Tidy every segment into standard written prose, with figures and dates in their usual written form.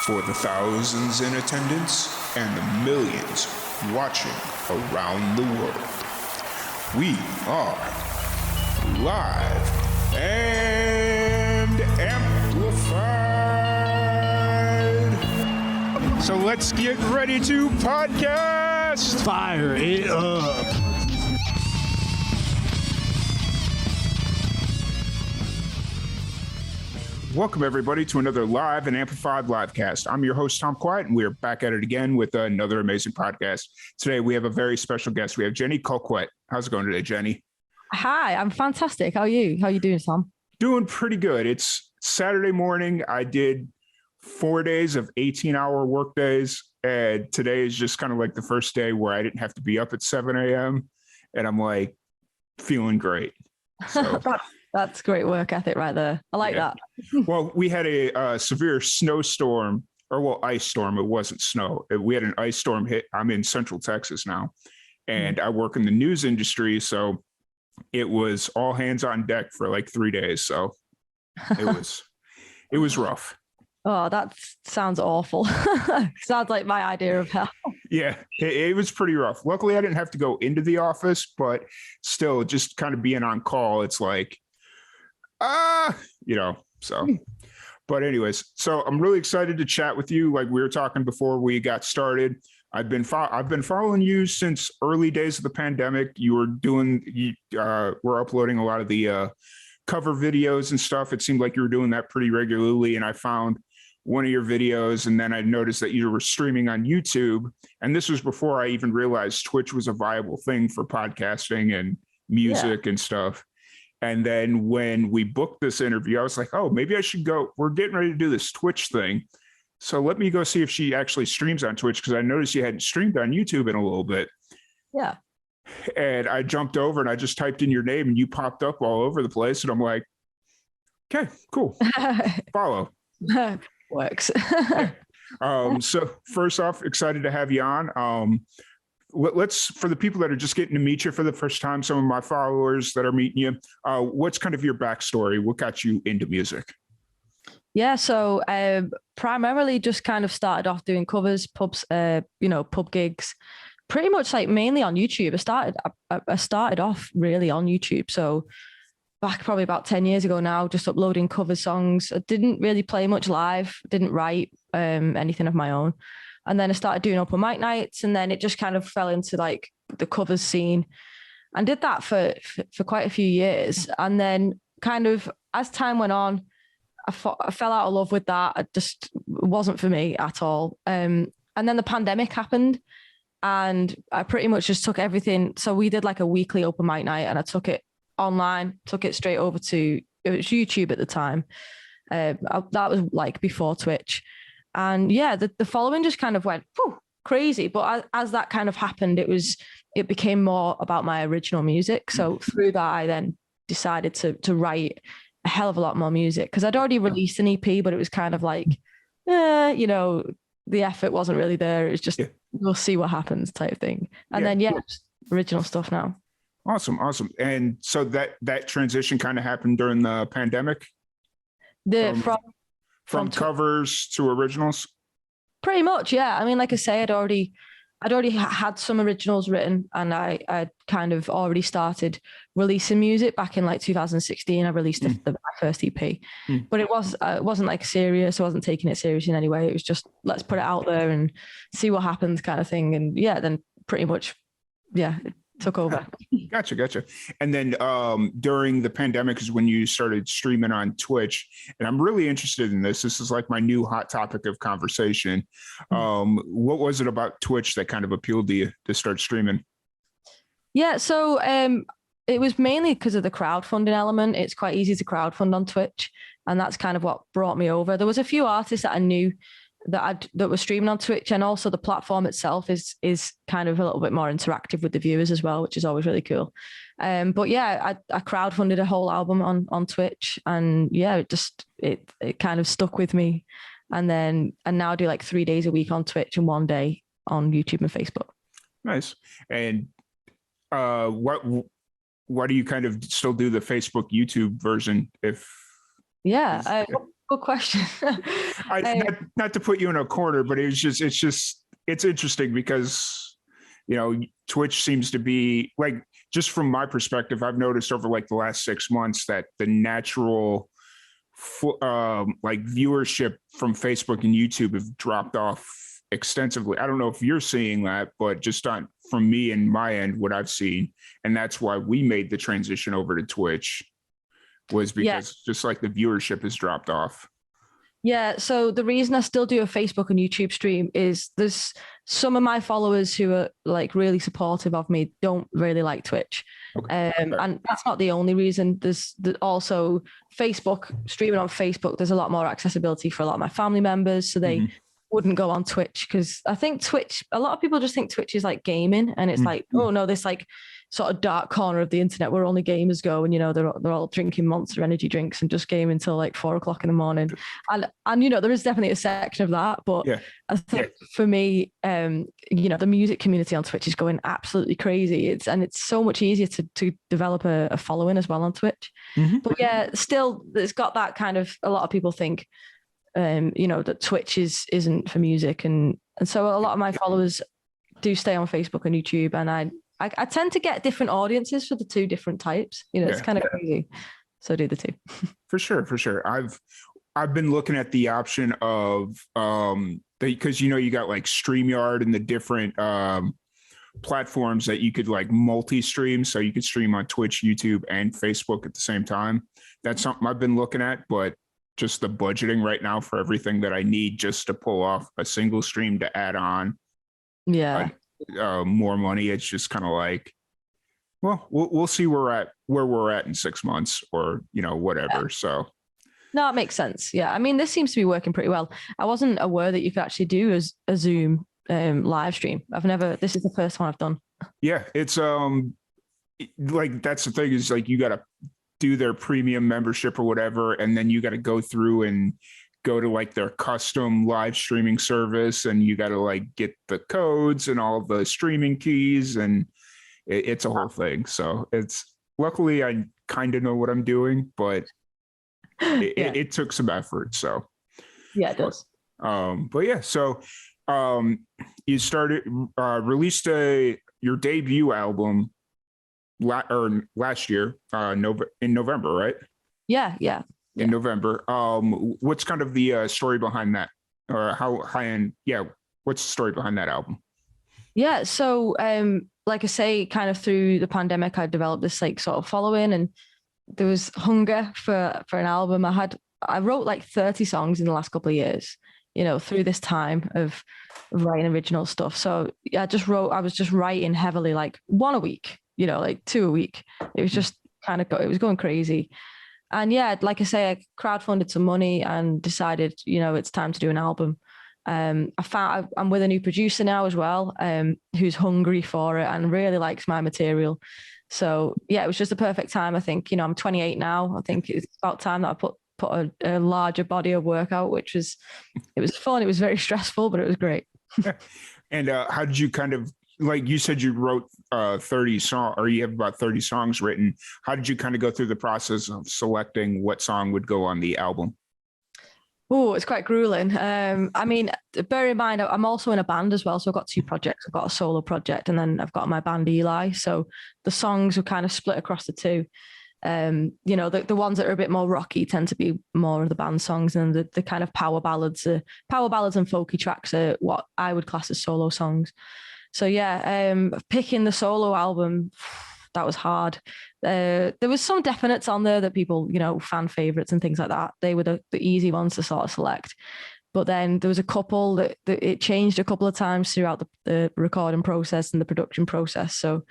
For the thousands in attendance and the millions watching around the world, we are live and amplified. So let's get ready to podcast. Fire it up. Welcome, everybody, to another live and amplified livecast. I'm your host, Tom Colquitt, and we're back at it again with another amazing podcast. Today, we have a very special guest. We have Jenny Colquitt. How's it going today, Jenny? Hi, I'm fantastic. How are you? How are you doing, Tom? Doing pretty good. It's Saturday morning. I did 4 days of 18-hour work days, and today is just kind of like the first day where I didn't have to be up at 7 a.m., and I'm like feeling great. So. That's great work ethic right there. I like that. Well, we had a severe snowstorm, or ice storm. It wasn't snow. We had an ice storm hit. I'm in Central Texas now, and I work in the news industry. So it was all hands on deck for like 3 days. So it was rough. Oh, that sounds awful. Sounds like my idea of hell. Yeah, it was pretty rough. Luckily, I didn't have to go into the office, but still just kind of being on call. It's like, so, but anyways, so I'm really excited to chat with you. Like we were talking before we got started, I've been following you since early days of the pandemic. We're uploading a lot of the cover videos and stuff. It seemed like you were doing that pretty regularly. And I found one of your videos, and then I noticed that you were streaming on YouTube. And this was before I even realized Twitch was a viable thing for podcasting and music and stuff. And then when we booked this interview, I was like, oh, maybe I should go. We're getting ready to do this Twitch thing. So let me go see if she actually streams on Twitch, because I noticed you hadn't streamed on YouTube in a little bit. Yeah. And I jumped over and I just typed in your name and you popped up all over the place. And I'm like, okay, cool. Follow. Works. So first off, excited to have you on. Let's, for the people that are just getting to meet you for the first time, some of my followers that are meeting you, what's kind of your backstory? What got you into music? Yeah, so primarily just kind of started off doing covers, pubs, pub gigs, pretty much like mainly on YouTube. I started off really on YouTube. So back probably about 10 years ago now, just uploading cover songs. I didn't really play much live, didn't write anything of my own. And then I started doing open mic nights, and then it just kind of fell into like the covers scene, and did that for quite a few years. And then kind of as time went on, I fell out of love with that. It just wasn't for me at all. And then the pandemic happened, and I pretty much just took everything. So we did like a weekly open mic night, and I took it online, took it straight over to, it was YouTube at the time. That was like before Twitch. And yeah, the following just kind of went crazy. But as that kind of happened, it became more about my original music. So through that, I then decided to write a hell of a lot more music, because I'd already released an EP, but it was kind of like, the effort wasn't really there. It was just, we'll see what happens type thing. And then, just original stuff now. Awesome. And so that transition kind of happened during the pandemic? From covers to originals? Pretty much, yeah. I mean, like I say, I'd already had some originals written, and I kind of already started releasing music back in like 2016. I released my first EP, but it wasn't like serious. I wasn't taking it serious in any way. It was just, let's put it out there and see what happens kind of thing. And yeah, then pretty much, it took over. Gotcha. And then during the pandemic is when you started streaming on Twitch. And I'm really interested in this. This is like my new hot topic of conversation. What was it about Twitch that kind of appealed to you to start streaming? Yeah, so it was mainly because of the crowdfunding element. It's quite easy to crowdfund on Twitch, and that's kind of what brought me over. There was a few artists that I knew that were streaming on Twitch, and also the platform itself is kind of a little bit more interactive with the viewers as well, which is always really cool. But yeah, I crowdfunded a whole album on Twitch, and yeah, it kind of stuck with me. And now I do like 3 days a week on Twitch and 1 day on YouTube and Facebook. Nice. And why do you kind of still do the Facebook YouTube version if? Good question. Not to put you in a corner, but it's interesting because, Twitch seems to be like, just from my perspective, I've noticed over like the last 6 months that the natural like viewership from Facebook and YouTube have dropped off extensively. I don't know if you're seeing that, but just from me and my end, what I've seen, and that's why we made the transition over to Twitch, was because just like the viewership has dropped off. Yeah, so the reason I still do a Facebook and YouTube stream is there's some of my followers who are like really supportive of me don't really like Twitch. Okay. And that's not the only reason. There's also Facebook, streaming on Facebook, there's a lot more accessibility for a lot of my family members. So they wouldn't go on Twitch because I think Twitch, a lot of people just think Twitch is like gaming, and it's like, oh no, this like sort of dark corner of the internet where only gamers go, and they're all drinking Monster energy drinks and just gaming until like 4 o'clock in the morning, and there is definitely a section of that, but I think for me, the music community on Twitch is going absolutely crazy. It's so much easier to develop a following as well on Twitch. But still, it's got that kind of, a lot of people think that Twitch isn't for music, and so a lot of my followers do stay on Facebook and YouTube, and I tend to get different audiences for the two different types. It's kind of crazy. So I do the two. For sure. I've been looking at the option of because you got like StreamYard and the different platforms that you could like multi-stream, so you could stream on Twitch, YouTube, and Facebook at the same time. That's something I've been looking at, but just the budgeting right now for everything that I need just to pull off a single stream to add on more money, it's just kind of like, well, we'll see where we're at in 6 months, or whatever. So no, it makes sense. Yeah, I mean, this seems to be working pretty well. I wasn't aware that you could actually do a Zoom live stream. This is the first one I've done. Yeah, it's like, that's the thing, is like, you got to do their premium membership or whatever, and then you got to go through and go to like their custom live streaming service, and you got to like get the codes and all the streaming keys, and it's a whole thing. So luckily I kind of know what I'm doing, but it took some effort. So yeah, it does. But yeah, so you released your debut album last year, in November, right? Yeah. In November. What's kind of the story behind that, or how high end? Yeah, what's the story behind that album? Yeah, so like I say, kind of through the pandemic, I developed this like sort of following, and there was hunger for an album. I wrote like 30 songs in the last couple of years, through this time of writing original stuff. So I was just writing heavily, like one a week, like 2 a week. It was just it was going crazy. And yeah, like I say, I crowdfunded some money and decided, it's time to do an album. I'm with a new producer now as well, who's hungry for it and really likes my material. So yeah, it was just the perfect time. I think, I'm 28 now. I think it's about time that I put a larger body of work out, it was fun. It was very stressful, but it was great. And how did you kind of, like you said, you wrote 30 songs, or you have about 30 songs written. How did you kind of go through the process of selecting what song would go on the album? Oh, it's quite grueling. I mean, bear in mind, I'm also in a band as well. So I've got 2 projects. I've got a solo project, and then I've got my band Eli. So the songs are kind of split across the 2. The ones that are a bit more rocky tend to be more of the band songs, and the kind of power ballads and folky tracks are what I would class as solo songs. So yeah, picking the solo album, that was hard. There was some definites on there that people, fan favorites and things like that. They were the easy ones to sort of select. But then there was a couple that it changed a couple of times throughout the recording process and the production process. So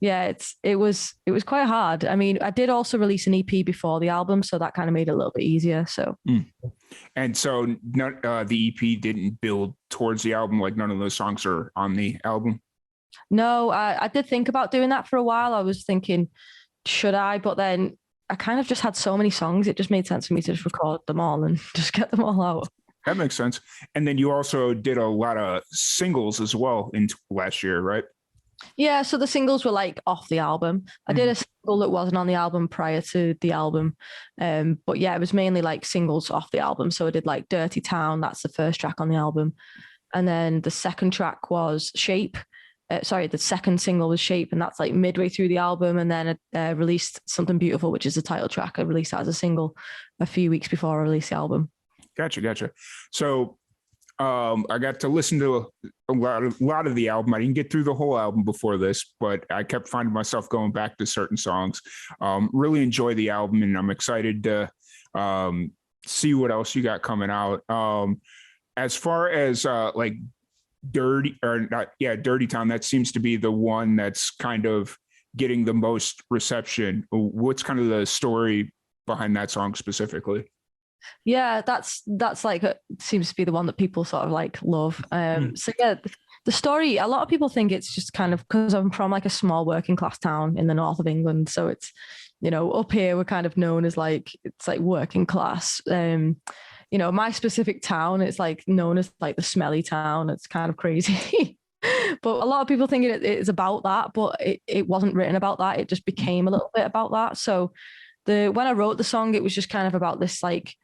yeah, it was quite hard. I mean, I did also release an EP before the album, so that kind of made it a little bit easier. So. And so the EP didn't build towards the album, like none of those songs are on the album? No, I did think about doing that for a while. I was thinking, should I? But then I kind of just had so many songs, it just made sense for me to just record them all and just get them all out. That makes sense. And then you also did a lot of singles as well in last year, right? Yeah, so the singles were like off the album. I did a single that wasn't on the album prior to the album. But yeah, it was mainly like singles off the album. So I did like Dirty Town, that's the first track on the album. And then the second track was Shape. The second single was Shape, and that's like midway through the album. And then I released Something Beautiful, which is the title track. I released that as a single a few weeks before I released the album. Gotcha. So I got to listen to a lot of the album. I didn't get through the whole album before this, but I kept finding myself going back to certain songs. Really enjoy the album, and I'm excited to see what else you got coming out. As far as like Dirty Town, that seems to be the one that's kind of getting the most reception. What's kind of the story behind that song specifically? Yeah, that's like seems to be the one that people sort of like love. So yeah, the story, a lot of people think it's just kind of because I'm from like a small working class town in the north of England. So it's, up here we're kind of known as like, it's like working class. My specific town, it's like known as like the smelly town. It's kind of crazy. But a lot of people think it's about that, but it wasn't written about that. It just became a little bit about that. So when I wrote the song, it was just kind of about this like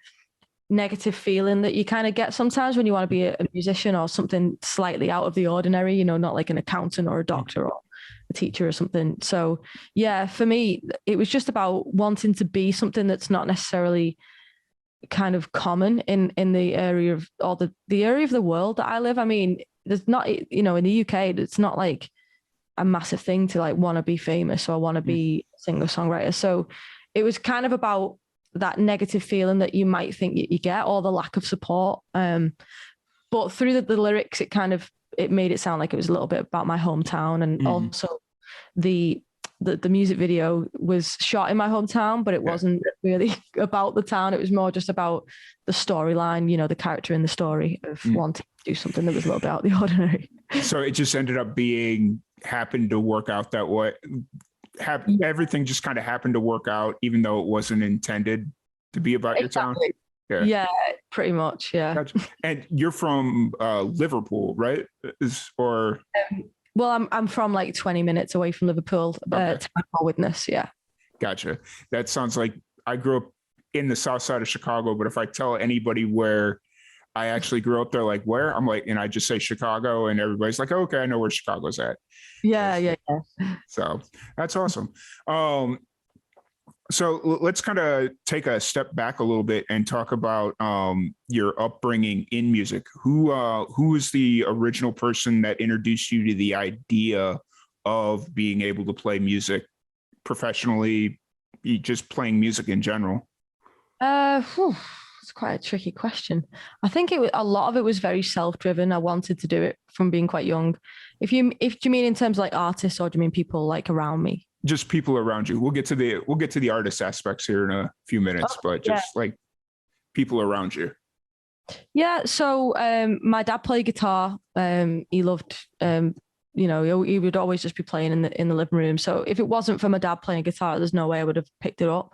negative feeling that you kind of get sometimes when you want to be a musician or something slightly out of the ordinary, not like an accountant or a doctor or a teacher or something. So yeah, for me, it was just about wanting to be something that's not necessarily kind of common in the area of, or the area of the world that I live. I mean, there's not, in the UK, it's not like a massive thing to like want to be famous or want to be a singer-songwriter. So it was kind of about that negative feeling that you might think you get, or the lack of support. But through the lyrics, it made it sound like it was a little bit about my hometown, and also the music video was shot in my hometown, but it wasn't really about the town. It was more just about the storyline, the character in the story of wanting to do something that was a little bit out of the ordinary. So it just ended up happened to work out that way. Everything just kind of happened to work out, even though it wasn't intended to be about your town. Yeah, pretty much. Yeah. Gotcha. And you're from Liverpool, right? Well, I'm from like 20 minutes away from Liverpool. To my witness, yeah. Gotcha. That sounds like I grew up in the south side of Chicago, but if I tell anybody where I actually grew up, they're like, where? I'm like, and I just say Chicago, and everybody's like, oh, okay, I know where Chicago's at. Yeah. So that's awesome. So let's kind of take a step back a little bit and talk about your upbringing in music. Who was the original person that introduced you to the idea of being able to play music professionally, just playing music in general? It's quite a tricky question. I think a lot of it was very self-driven. I wanted to do it from being quite young. If you mean in terms of like artists, or do you mean people like around me? Just people around you. We'll get to the artist aspects here in a few minutes, but just like people around you. Yeah. So my dad played guitar. He loved he would always just be playing in the living room. So if it wasn't for my dad playing guitar, there's no way I would have picked it up.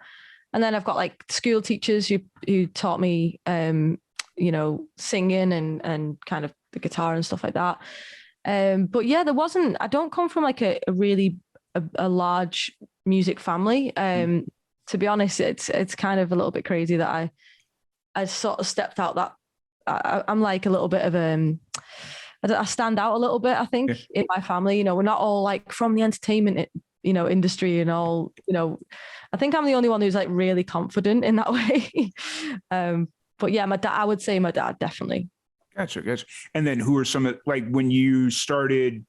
And then I've got like school teachers who taught me singing and kind of the guitar and stuff like that. But yeah, I don't come from like a really a large music family. To be honest, it's kind of a little bit crazy that I sort of stepped out that I'm like a little bit of I stand out a little bit, I think, in my family. We're not all like from the entertainment industry and all, I think I'm the only one who's like really confident in that way. But yeah, I would say my dad, definitely. Gotcha. And then who are some of, like, when you started,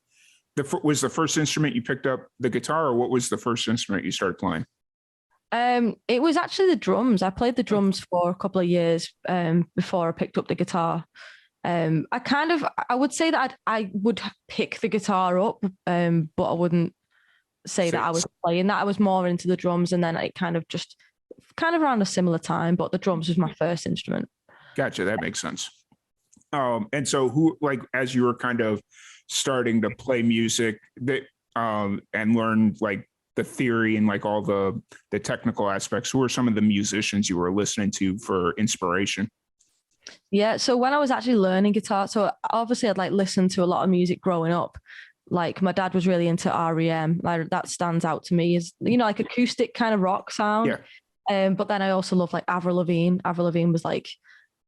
was the first instrument you picked up the guitar, or what was the first instrument you started playing? It was actually the drums. I played the drums for a couple of years before I picked up the guitar. I would say that I would pick the guitar up, but I wouldn't say that I was playing that. I was more into the drums, and then it kind of around a similar time, but the drums was my first instrument. Gotcha. That makes sense. And so who, like, as you were kind of starting to play music and learn like the theory and like all the technical aspects, who are some of the musicians you were listening to for inspiration? Yeah. So when I was actually learning guitar, so obviously I'd like listened to a lot of music growing up, Like my dad was really into REM. Like that stands out to me as, you know, like acoustic kind of rock sound. But then I also love like Avril Lavigne. Avril Lavigne was like,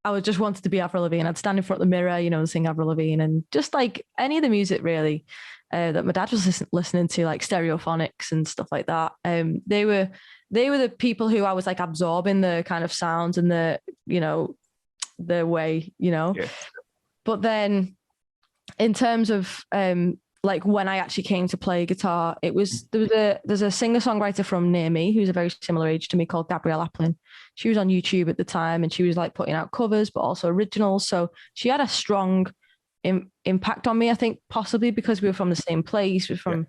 I would just wanted to be Avril Lavigne. I'd stand in front of the mirror, you know, and sing Avril Lavigne, and just like any of the music really that my dad was listening to, like Stereophonics and stuff like that. They were the people who I was like absorbing the kind of sounds and the, you know, the way, you know. Yeah. But then in terms of like when I actually came to play guitar, there's a singer-songwriter from near me who's a very similar age to me called Gabrielle Applin. She was on YouTube at the time, and she was like putting out covers, but also originals. So she had a strong impact on me, I think, possibly because we were from the same place. We're from,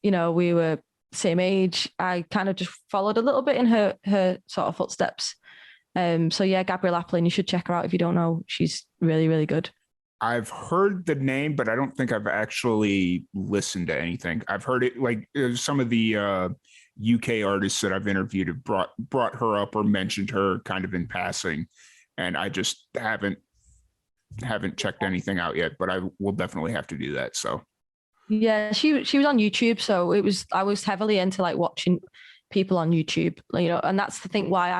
you know, we were same age. I kind of just followed a little bit in her sort of footsteps. So yeah, Gabrielle Applin, you should check her out if you don't know. She's really, really good. I've heard the name, but I don't think I've actually listened to anything. I've heard it, like some of the UK artists that I've interviewed have brought her up or mentioned her kind of in passing, and I just haven't checked anything out yet. But I will definitely have to do that. So yeah, she was on YouTube, so I was heavily into like watching people on YouTube, you know, and that's the thing why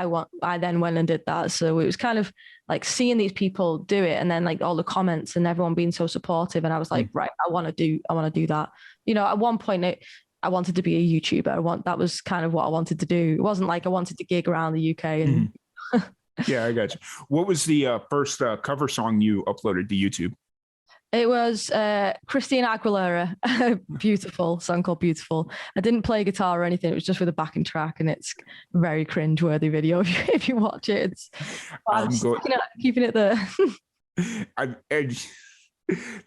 I then went and did that. So it was kind of like seeing these people do it, and then like all the comments and everyone being so supportive, and I was like, right, I want to do that. You know, at one point I wanted to be a YouTuber. That was kind of what I wanted to do. It wasn't like I wanted to gig around the UK and yeah, I got you. What was the first cover song you uploaded to YouTube? It was Christina Aguilera, Beautiful, song called Beautiful. I didn't play guitar or anything. It was just with a backing track, and it's a very cringe-worthy video if you watch it. I'm keeping it there.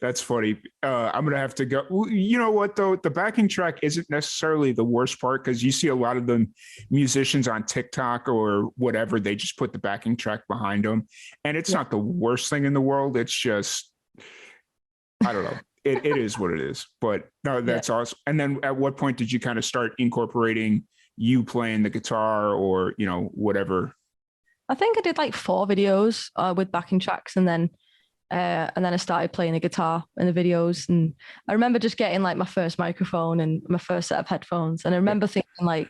That's funny. I'm going to have to go. You know what, though? The backing track isn't necessarily the worst part, because you see a lot of the musicians on TikTok or whatever, they just put the backing track behind them. And it's not the worst thing in the world. It's just, I don't know. It is what it is. But no, that's awesome. And then at what point did you kind of start incorporating you playing the guitar or, you know, whatever? I think I did like 4 videos with backing tracks, and then I started playing the guitar in the videos. And I remember just getting like my first microphone and my first set of headphones. And I remember thinking like,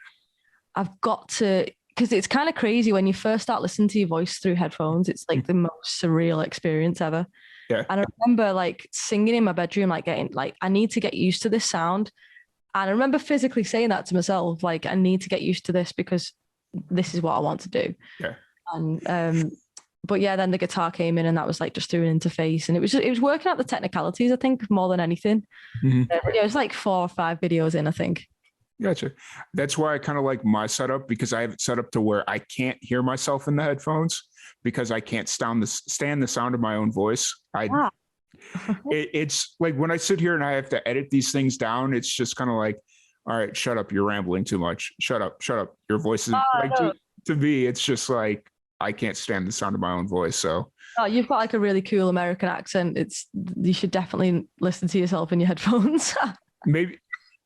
I've got to, because it's kind of crazy when you first start listening to your voice through headphones. It's like the most surreal experience ever. Yeah. And I remember like singing in my bedroom, like getting like, I need to get used to this sound. And I remember physically saying that to myself, like, I need to get used to this because this is what I want to do. Yeah. And but yeah, then the guitar came in, and that was like just through an interface, and it was working out the technicalities, I think, more than anything. Yeah, it was like 4 or 5 videos in, I think. Gotcha. That's why I kind of like my setup, because I have it set up to where I can't hear myself in the headphones because I can't stand the sound of my own voice. It's like when I sit here and I have to edit these things down, it's just kind of like, all right, shut up, you're rambling too much. Shut up. Your voice is to me, it's just like, I can't stand the sound of my own voice. So you've got like a really cool American accent. You should definitely listen to yourself in your headphones. Maybe,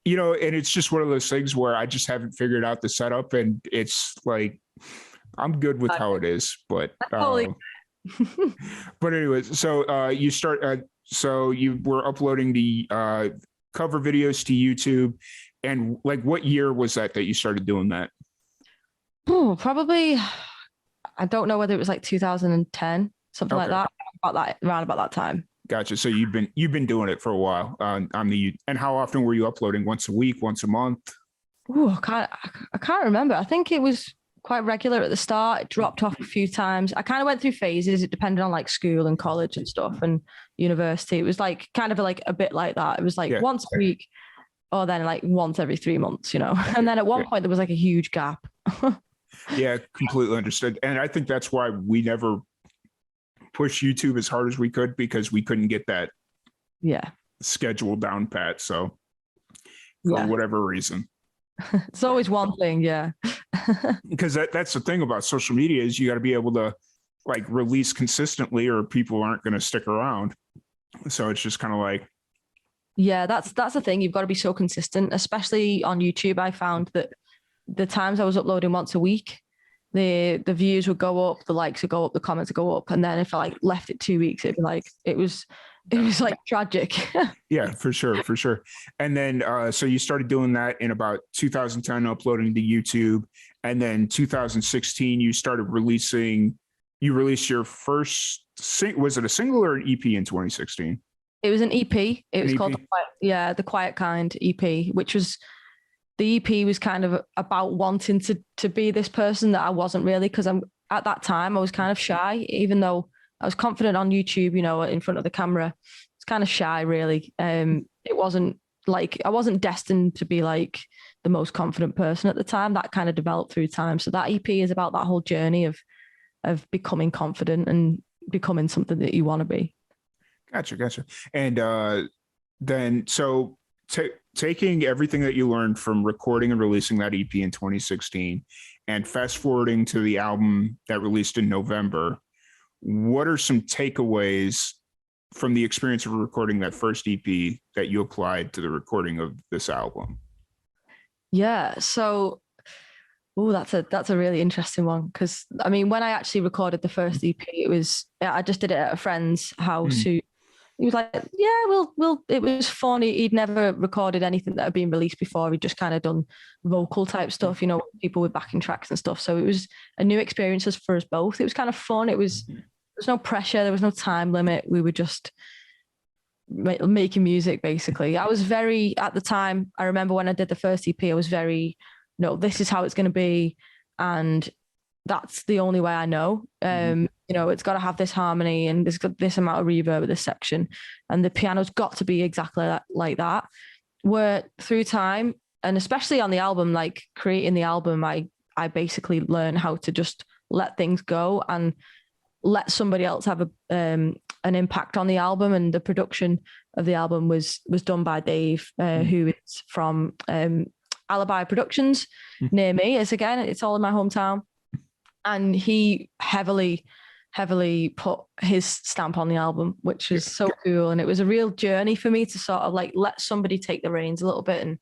you know, and it's just one of those things where I just haven't figured out the setup, and it's like, I'm good with how it is, but but anyways, so you so you were uploading the cover videos to YouTube, and like what year was that you started doing that? Oh, probably, I don't know whether it was like 2010, something like that, around about that time. Gotcha. So you've been doing it for a while and how often were you uploading? Once a week, once a month? Oh, I can't remember. I think it was quite regular at the start. It dropped off a few times. I kind of went through phases. It depended on like school and college and stuff and university. It was like kind of like a bit like that. It was like once a week, or then like once every 3 months, you know. And then at one point there was like a huge gap. Yeah, completely understood. And I think that's why we never pushed YouTube as hard as we could, because we couldn't get that schedule down pat. So for whatever reason. It's always one thing, because that's the thing about social media, is you got to be able to like release consistently, or people aren't going to stick around. So it's just kind of like, that's the thing. You've got to be so consistent, especially on YouTube. I found that the times I was uploading once a week, the views would go up, the likes would go up, the comments would go up, and then if I like left it 2 weeks, it'd be like, it was it was like tragic. Yeah, for sure. And then so you started doing that in about 2010, uploading to YouTube, and then 2016 you started releasing. You released your first was it a single or an EP in 2016? It was an EP. It was EP? called the Quiet Kind EP, which was the EP was kind of about wanting to be this person that I wasn't really, because I'm at that time I was kind of shy, even though I was confident on YouTube, you know, in front of the camera. It's kind of shy, really. It wasn't like I wasn't destined to be like the most confident person at the time. That kind of developed through time. So that EP is about that whole journey of becoming confident and becoming something that you want to be. Gotcha. And then so taking everything that you learned from recording and releasing that EP in 2016 and fast forwarding to the album that released in November, what are some takeaways from the experience of recording that first EP that you applied to the recording of this album? Yeah, so that's a really interesting one, because I mean, when I actually recorded the first EP, I just did it at a friend's house who he was like, yeah, it was fun. He'd never recorded anything that had been released before. He'd just kind of done vocal type stuff, you know, people with backing tracks and stuff. So it was a new experience for us both. It was kind of fun. There was no pressure. There was no time limit. We were just making music, basically. I was at the time, I remember when I did the first EP, I was very, no, this is how it's going to be. And that's the only way I know. You know, it's got to have this harmony and there's got this amount of reverb at this section. And the piano's got to be exactly like that. Where through time, and especially on the album, like creating the album, I basically learned how to just let things go and let somebody else have an impact on the album. And the production of the album was done by Dave, who is from Alibi Productions near me. It's all in my hometown. And he heavily put his stamp on the album, which was so cool. And it was a real journey for me to sort of like let somebody take the reins a little bit and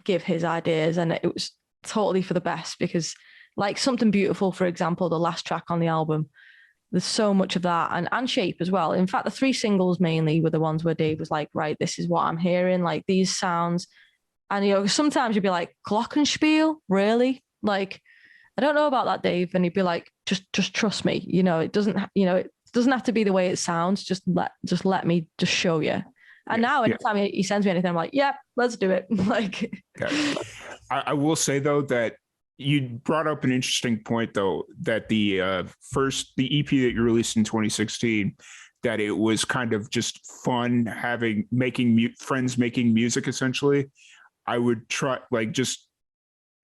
give his ideas. And it was totally for the best, because like Something Beautiful, for example, the last track on the album, there's so much of that, and Shape as well. In fact, the 3 singles mainly were the ones where Dave was like, right, this is what I'm hearing, like these sounds. And, you know, sometimes you'd be like, glockenspiel, really? Like, I don't know about that, Dave. And he'd be like, just trust me. You know, it doesn't have to be the way it sounds. Just let me just show you. And now anytime he sends me anything, I'm like, yeah, let's do it. Like, I will say though, that you brought up an interesting point though, that the EP that you released in 2016, that it was kind of just fun friends making music, essentially. I would try, like, just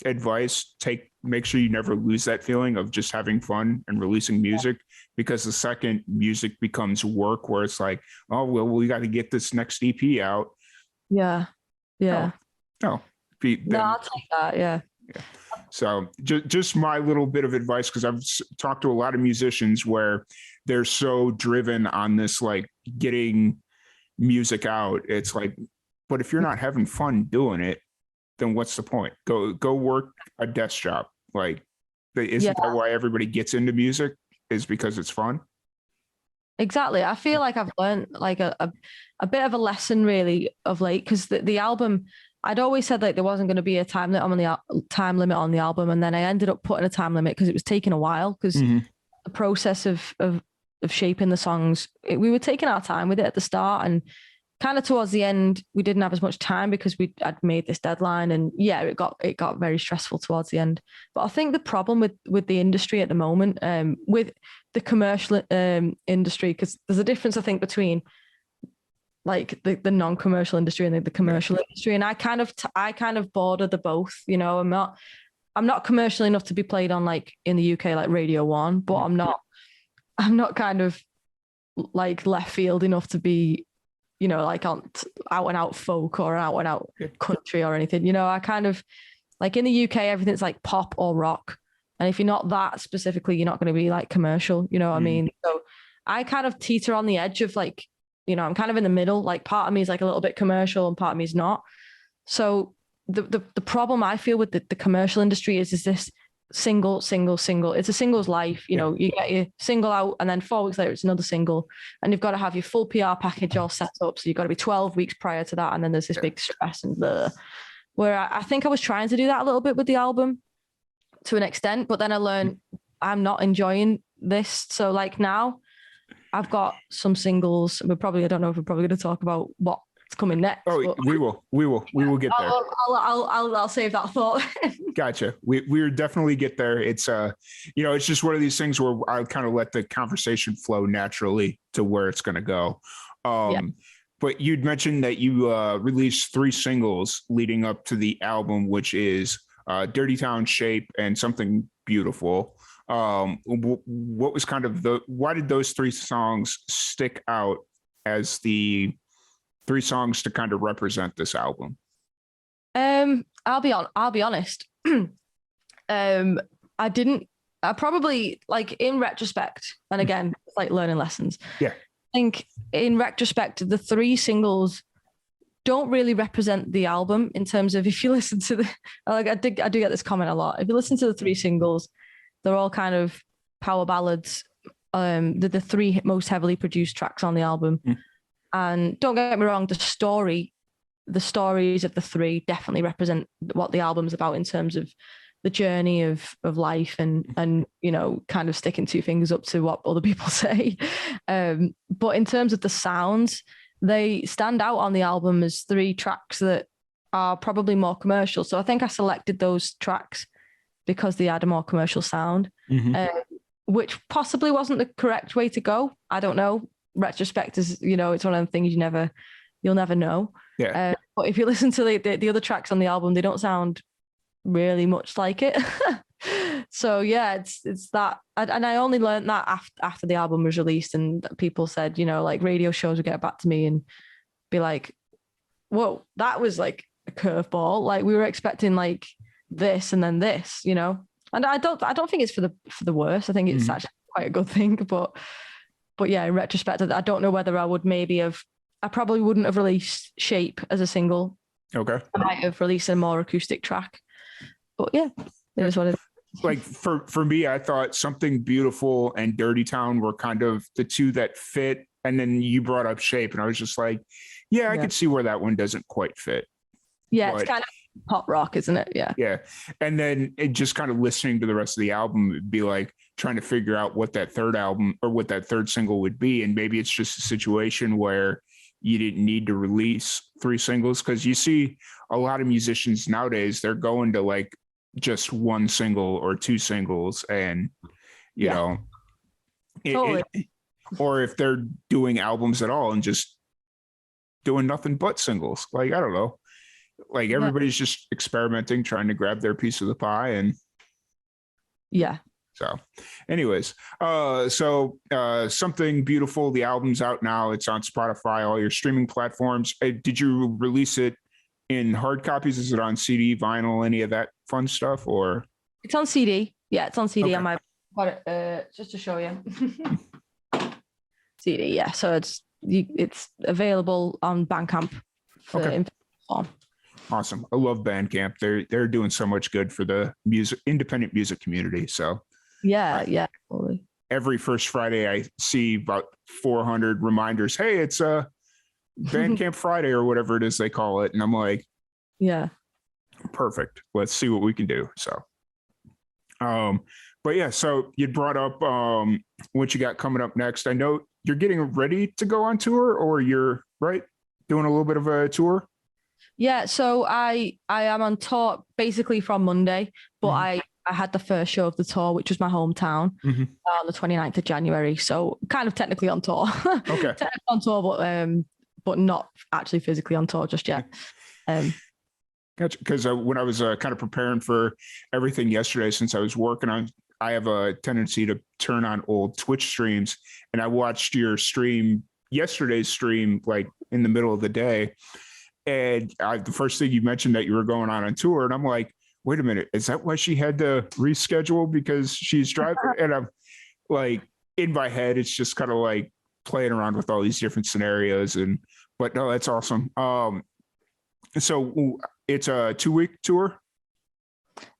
advice, make sure you never lose that feeling of just having fun and releasing music, because the second music becomes work, where it's like, oh well, we got to get this next EP out. No, I'll take that. Yeah. So just my little bit of advice, because I've talked to a lot of musicians where they're so driven on this, like, getting music out. It's like, but if you're not having fun doing it, then what's the point? Go work a desk job. Like, isn't that why everybody gets into music, is because it's fun? Exactly. I feel like I've learned like a bit of a lesson really of late, because the album, I'd always said like there wasn't going to be a time limit on the album, and then I ended up putting a time limit because it was taking a while, because the process of shaping the songs, we were taking our time with it at the start, and kind of towards the end we didn't have as much time because I'd made this deadline, and it got very stressful towards the end. But I think the problem with the industry at the moment, with the commercial industry, because there's a difference I think between like the non-commercial industry and the commercial industry, and I kind of border the both. You know, I'm not commercial enough to be played on like in the UK like Radio 1, but I'm not kind of like left field enough to be, you know, like on out and out folk or out and out country or anything. You know, I kind of like in the UK, everything's like pop or rock. And if you're not that specifically, you're not going to be like commercial, you know what I mean? So I kind of teeter on the edge of like, you know, I'm kind of in the middle. Like part of me is like a little bit commercial and part of me is not. So the problem I feel with the commercial industry is this single. It's a single's life. You know, you get your single out and then 4 weeks later, it's another single. And you've got to have your full PR package all set up. So you've got to be 12 weeks prior to that. And then there's this big stress and where I think I was trying to do that a little bit with the album to an extent, but then I learned I'm not enjoying this. So like now I've got some singles. I don't know if we're probably going to talk about what's coming next. Oh, we will get there. I'll save that thought. Gotcha. We're definitely get there. It's it's just one of these things where I kind of let the conversation flow naturally to where it's going to go. But you'd mentioned that you released 3 singles leading up to the album, which is Dirty Town, Shape, and Something Beautiful. What was kind of why did those 3 songs stick out as the 3 songs to kind of represent this album? I'll be honest. I probably, like, in retrospect, and again, it's like learning lessons. Yeah. I think in retrospect, the 3 singles don't really represent the album in terms of, if you listen to I do get this comment a lot. If you listen to the 3 singles, they're all kind of power ballads. They're the 3 most heavily produced tracks on the album. And don't get me wrong, the stories of the 3 definitely represent what the album's about in terms of the journey of life and kind of sticking 2 fingers up to what other people say. But in terms of the sounds, they stand out on the album as 3 tracks that are probably more commercial. So I think I selected those tracks because they had a more commercial sound, which possibly wasn't the correct way to go. I don't know. Retrospect is, it's one of the things you'll never know. Yeah. But if you listen to the other tracks on the album, they don't sound really much like it. So yeah, it's that. And I only learned that after the album was released, and people said, like radio shows would get back to me and be like, whoa, that was like a curveball. Like we were expecting like this and then this, And I don't think it's for the worse. I think it's actually quite a good thing. But yeah, in retrospect, I don't know whether I probably wouldn't have released Shape as a single. Okay. I might have released a more acoustic track. But yeah, it is what it is. Like for me, I thought Something Beautiful and Dirty Town were kind of the 2 that fit. And then you brought up Shape, and I was just like, I could see where that one doesn't quite fit. Yeah, it's kind of pop rock, isn't it? Yeah. Yeah. And then just kind of listening to the rest of the album, it'd be like trying to figure out what that 3rd album or what that 3rd single would be. And maybe it's just a situation where you didn't need to release 3 singles, because you see a lot of musicians nowadays, they're going to like just 1 single or 2 singles, and totally. Or if they're doing albums at all and just doing nothing but singles. Like, I don't know, like everybody's just experimenting, trying to grab their piece of the pie. And so anyways, Something Beautiful, the album's out now. It's on Spotify, all your streaming platforms. Did you release it in hard copies? Is it on CD, vinyl, any of that fun stuff? Or it's on CD. Yeah, it's on CD. Okay. On my got it just to show you. CD, yeah. So it's available on Bandcamp for form. Awesome. I love Bandcamp. They're doing so much good for the independent music community. So yeah, totally. Every first Friday I see about 400 reminders. Hey, it's a Bandcamp Friday or whatever it is they call it. And I'm like, yeah, perfect. Let's see what we can do. So, but yeah, so you brought up what you got coming up next. I know you're getting ready to go on tour, or you're doing a little bit of a tour. Yeah, so I am on tour basically from Monday, but I had the first show of the tour, which was my hometown, on the 29th of January. So kind of technically on tour. Okay. Technically on tour, but not actually physically on tour just yet. Gotcha. Because when I was kind of preparing for everything yesterday, since I was working on, I have a tendency to turn on old Twitch streams, and I watched your stream, yesterday's stream, like in the middle of the day. And the first thing you mentioned that you were going on tour, and I'm like, wait a minute, is that why she had to reschedule because she's driving? And I'm like, in my head, it's just kind of like playing around with all these different scenarios. But no, that's awesome. So it's a 2-week tour.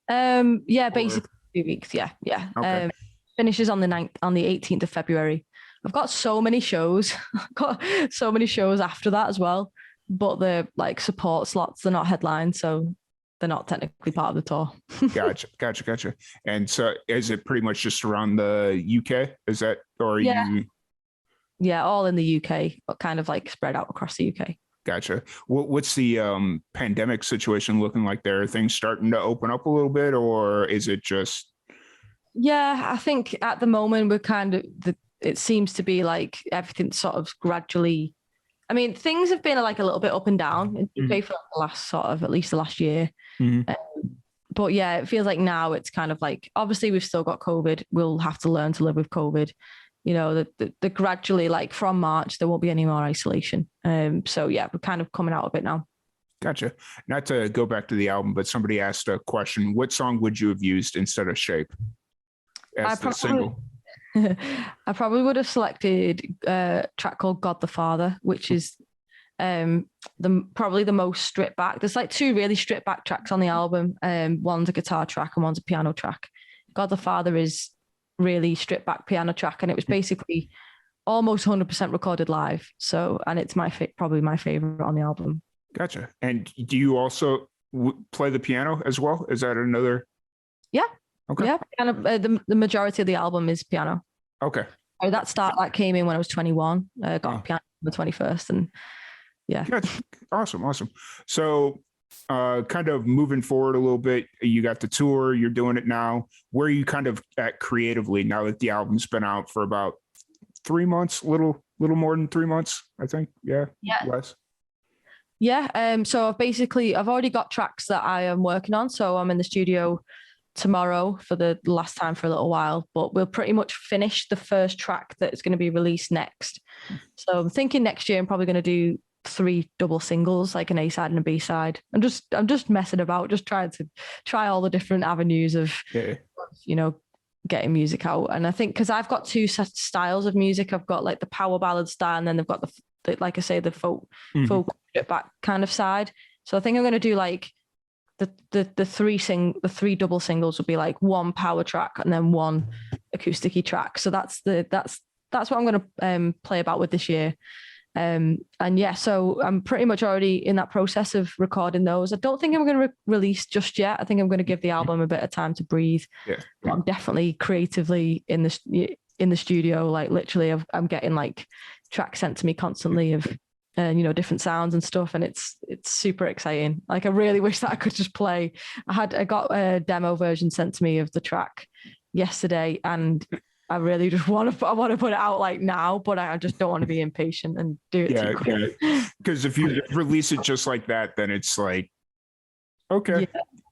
Yeah, basically. 2 weeks. Yeah. Okay. Finishes on the 18th of February. I've got so many shows. I've got so many shows after that as well, but they're like support slots. They're not headlines, so they're not technically part of the tour. Gotcha. And so is it pretty much just around the UK? Is that, or Yeah. you? Yeah, all in the UK, but kind of like spread out across the UK. Gotcha. What's the pandemic situation looking like there? Are things starting to open up a little bit, or is it just? Yeah, I think at the moment we're kind of it seems to be like everything's sort of gradually. I mean, things have been like a little bit up and down in the UK for like the last sort of at least the last year. But yeah, it feels like now it's kind of like obviously we've still got COVID. We'll have to learn to live with COVID. You know, the gradually like from March there won't be any more isolation. So yeah, we're kind of coming out of it now. Gotcha. Not to go back to the album, but somebody asked a question: what song would you have used instead of "Shape" as the single? I probably would have selected a track called God the Father, which is probably the most stripped back. There's like two really stripped back tracks on the album. One's a guitar track and one's a piano track. God the Father is really stripped back piano track, and it was basically almost 100% recorded live. So, and it's probably my favorite on the album. Gotcha. And do you also play the piano as well? Is that another? Yeah. Okay. Yeah. Kind of the majority of the album is piano. Okay. That came in when I was 21. Got a piano on the 21st, and yeah. Awesome. So, kind of moving forward a little bit, you got the tour, you're doing it now. Where are you kind of at creatively now that the album's been out for about 3 months, little more than 3 months, I think. Yeah. Less. Yeah. So I've already got tracks that I am working on. So I'm in the studio tomorrow for the last time for a little while, but we'll pretty much finish the first track that's going to be released next. So I'm thinking next year I'm probably going to do 3 double singles, like an A-side and a B-side. I'm just messing about, just trying to try all the different avenues of, getting music out. And I think because I've got 2 styles of music, I've got like the power ballad style, and then they've got the like I say, the folk back kind of side. So I think I'm going to do like the 3 double singles will be like 1 power track and then 1 acousticy track. So that's what I'm going to play about with this year. And yeah, so I'm pretty much already in that process of recording those. I don't think I'm going to release just yet. I think I'm going to give the album a bit of time to breathe. But I'm definitely creatively in the studio. Like literally, I'm getting like tracks sent to me constantly of different sounds and stuff, and it's super exciting. Like I really wish that I could just play. I got a demo version sent to me of the track yesterday, and I really just want to put it out like now, but I just don't want to be impatient and do it too quick. Because if you release it just like that, then it's like, okay,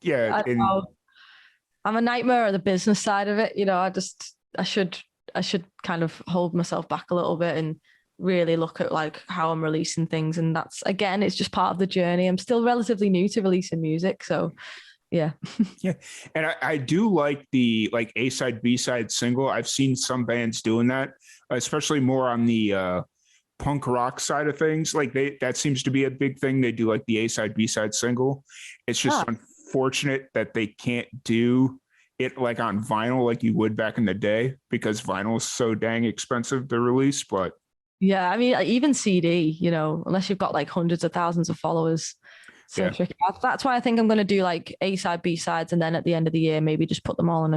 I'm a nightmare at the business side of it. I should kind of hold myself back a little bit and really look at like how I'm releasing things. And that's, again, it's just part of the journey. I'm still relatively new to releasing music, so yeah. And I do like the like A-side, B-side single. I've seen some bands doing that, especially more on the punk rock side of things. Like that seems to be a big thing. They do like the A-side, B-side single. It's just unfortunate that they can't do it like on vinyl like you would back in the day, because vinyl is so dang expensive to release. But yeah, I mean, even CD, unless you've got like hundreds of thousands of followers. So tricky. That's why I think I'm going to do like A-side, B-sides, and then at the end of the year, maybe just put them all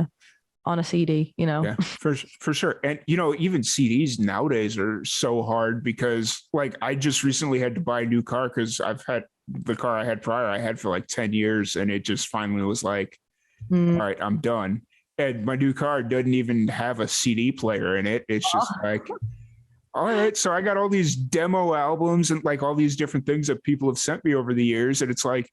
on a CD, Yeah, for sure. And, even CDs nowadays are so hard, because like I just recently had to buy a new car because I've had the car I had prior, I had for like 10 years. And it just finally was like, all right, I'm done. And my new car doesn't even have a CD player in it. It's just like, all right, so I got all these demo albums and like all these different things that people have sent me over the years. And it's like,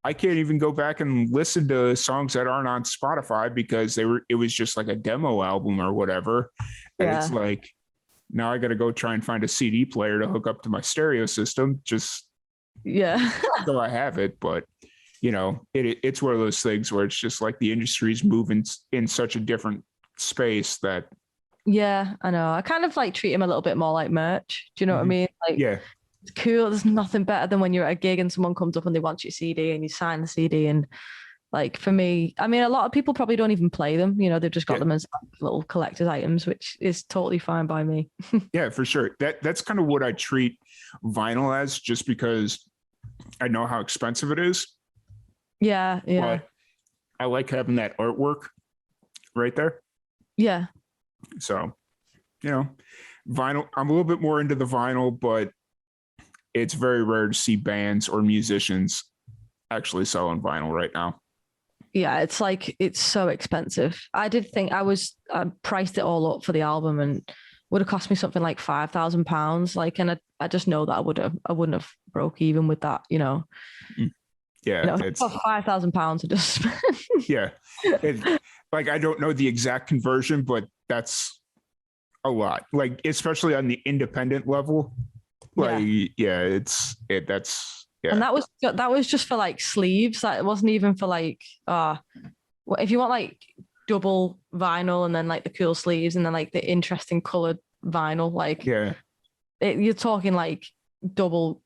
I can't even go back and listen to songs that aren't on Spotify because it was just like a demo album or whatever. And it's like, now I got to go try and find a CD player to hook up to my stereo system. Just so I have it. But, it's one of those things where it's just like the industry's moving in such a different space that. Yeah, I know. I kind of like treat him a little bit more like merch. Do you know what I mean? Like, it's cool. There's nothing better than when you're at a gig and someone comes up and they want your CD and you sign the CD, and Like for me, I mean, a lot of people probably don't even play them. You know, they've just got them as little collector's items, which is totally fine by me. Yeah, for sure. That's kind of what I treat vinyl as, just because I know how expensive it is. Yeah, yeah. But I like having that artwork right there. Yeah. So, vinyl, I'm a little bit more into the vinyl, but it's very rare to see bands or musicians actually selling vinyl right now. Yeah, it's so expensive. I did think I priced it all up for the album and would have cost me something like £5,000. Like, and I just know that I wouldn't have broke even with that, Yeah, it's £5,000 to just spend. Yeah, like I don't know the exact conversion, but that's a lot. Like especially on the independent level. Like that's. Yeah. And that was just for like sleeves. That it wasn't even for like if you want like double vinyl and then like the cool sleeves and then like the interesting colored vinyl, like you're talking like double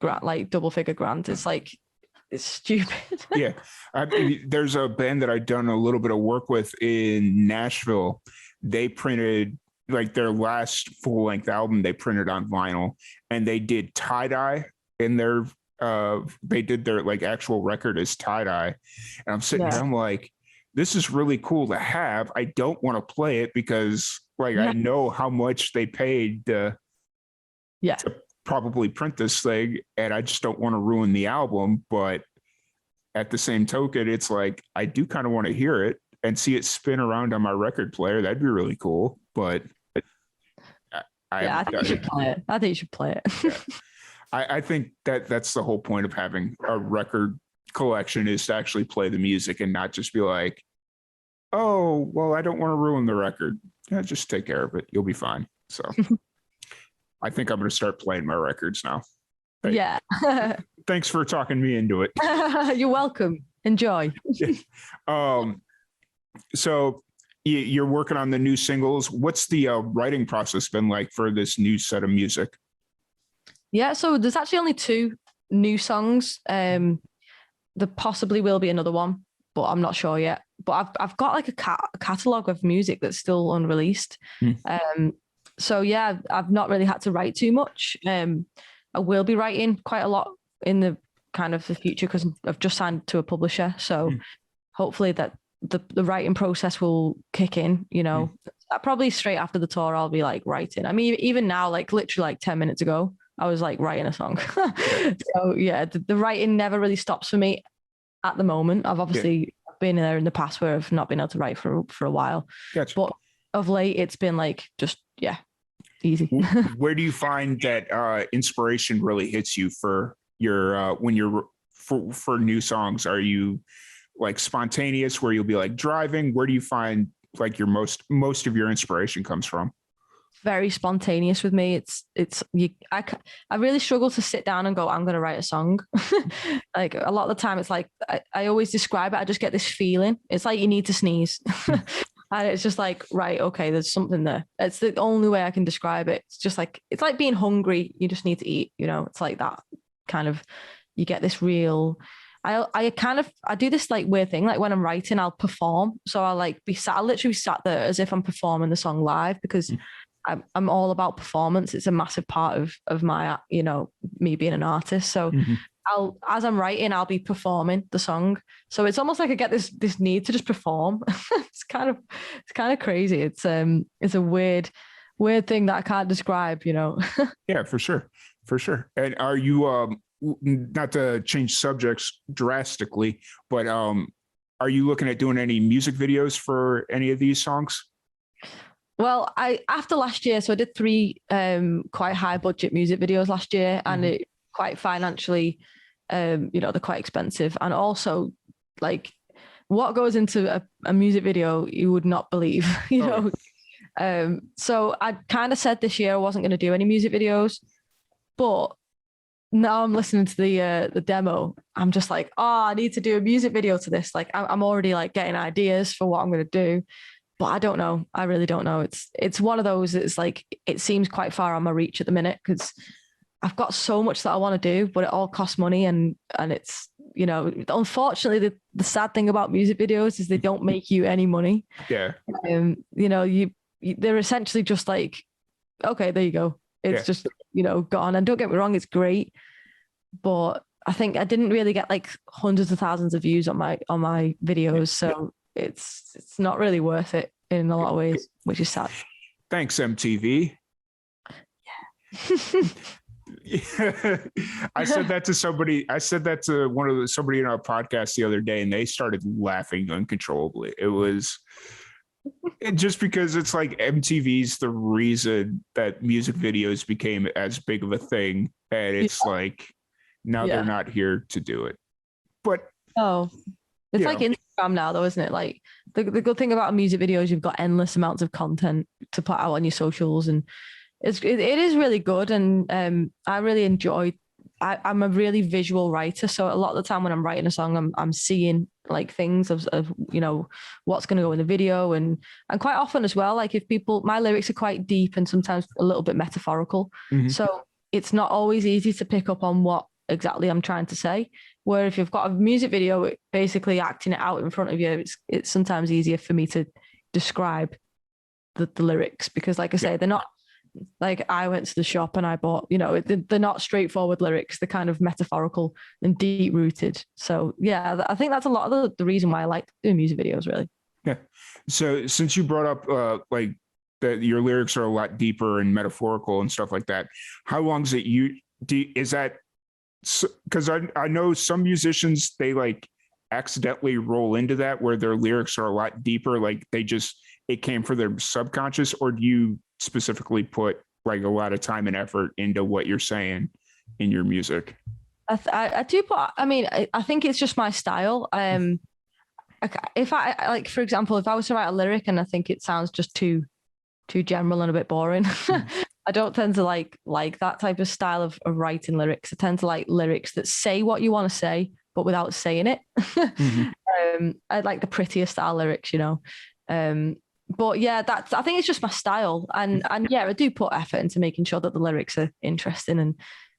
figure grand. It's like it's stupid. Yeah, I mean, there's a band that I've done a little bit of work with in Nashville. They printed like their last full length album. They printed on vinyl, and they did tie dye in their. They did their like actual record as tie dye, and I'm sitting there. I'm like, this is really cool to have. I don't want to play it because like I know how much they paid to probably print this thing, and I just don't want to ruin the album. But at the same token, it's like I do kind of want to hear it and see it spin around on my record player. That'd be really cool. But I think you should play it. I think you should play it. Yeah. I think that's the whole point of having a record collection, is to actually play the music and not just be like, oh, well, I don't want to ruin the record. Yeah, just take care of it. You'll be fine. So I think I'm going to start playing my records now. Yeah. Thanks for talking me into it. You're welcome. Enjoy. So you're working on the new singles. What's the writing process been like for this new set of music? Yeah, so there's actually only 2 new songs. There possibly will be another one, but I'm not sure yet. But I've got like a catalogue of music that's still unreleased. So yeah, I've not really had to write too much. I will be writing quite a lot in the kind of the future because I've just signed to a publisher. So hopefully that the writing process will kick in, probably straight after the tour, I'll be like writing. I mean, even now, like literally like 10 minutes ago, I was like writing a song. So yeah, the writing never really stops for me at the moment. I've obviously been there in the past where I've not been able to write for a while. Gotcha. But of late, it's been like just, easy. Where do you find that inspiration really hits you for your when you're for new songs? Are you like spontaneous where you'll be like driving? Where do you find like your most of your inspiration comes from? Very spontaneous with me. I really struggle to sit down and go, I'm going to write a song. Like a lot of the time it's like, I always describe it. I just get this feeling. It's like you need to sneeze. And it's just like, right, okay, there's something there. It's the only way I can describe it. It's just like, it's like being hungry. You just need to eat, it's like that kind of, you get this real, I do this like weird thing. Like when I'm writing, I'll perform. So I'll like I'll literally be sat there as if I'm performing the song live because I'm all about performance. It's a massive part of my, me being an artist. So as I'm writing, I'll be performing the song. So it's almost like I get this need to just perform. It's kind of crazy. It's a weird thing that I can't describe, Yeah, for sure. And are you not to change subjects drastically, but are you looking at doing any music videos for any of these songs? Well, after last year, so I did 3 quite high budget music videos last year, and it quite financially, they're quite expensive, and also like what goes into a music video you would not believe, know. So I kind of said this year I wasn't going to do any music videos, but now I'm listening to the demo. I'm just like, I need to do a music video to this. Like I'm already like getting ideas for what I'm going to do. But I don't know. I really don't know. It's one of those. It's like it seems quite far on my reach at the minute because I've got so much that I want to do, but it all costs money and it's unfortunately, the sad thing about music videos is they don't make you any money. Yeah. They're essentially just like, okay, there you go. It's just, gone. And don't get me wrong, it's great. But I think I didn't really get like hundreds of thousands of views on my videos. So it's not really worth it in a lot of ways, which is sad. Thanks, MTV. Yeah. I said that to somebody. I said that to somebody in our podcast the other day, and they started laughing uncontrollably. It was just because it's like MTV's the reason that music videos became as big of a thing, and it's like now they're not here to do it. But it's like Instagram now, though, isn't it? Like the good thing about a music video is you've got endless amounts of content to put out on your socials, and it is really good. And I really enjoy. I'm a really visual writer, so a lot of the time when I'm writing a song, I'm seeing like things of what's going to go in the video, and quite often as well, like if my lyrics are quite deep and sometimes a little bit metaphorical, so it's not always easy to pick up on what exactly I'm trying to say. Where if you've got a music video basically acting it out in front of you, it's sometimes easier for me to describe the lyrics, because like I say, they're not like I went to the shop and I bought, they're not straightforward lyrics. They're kind of metaphorical and deep rooted. So yeah, I think that's a lot of the reason why I like doing music videos, really. Yeah. So since you brought up like that your lyrics are a lot deeper and metaphorical and stuff like that, how long is it is that, because I know some musicians, they like accidentally roll into that where their lyrics are a lot deeper, like it came from their subconscious, or do you specifically put like a lot of time and effort into what you're saying in your music? I do put, I think it's just my style. If I like, for example, if I was to write a lyric and I think it sounds just too general and a bit boring, I don't tend to like that type of style of writing lyrics. I tend to like lyrics that say what you want to say, but without saying it. I like the prettier style lyrics, but yeah, I think it's just my style. And yeah, I do put effort into making sure that the lyrics are interesting and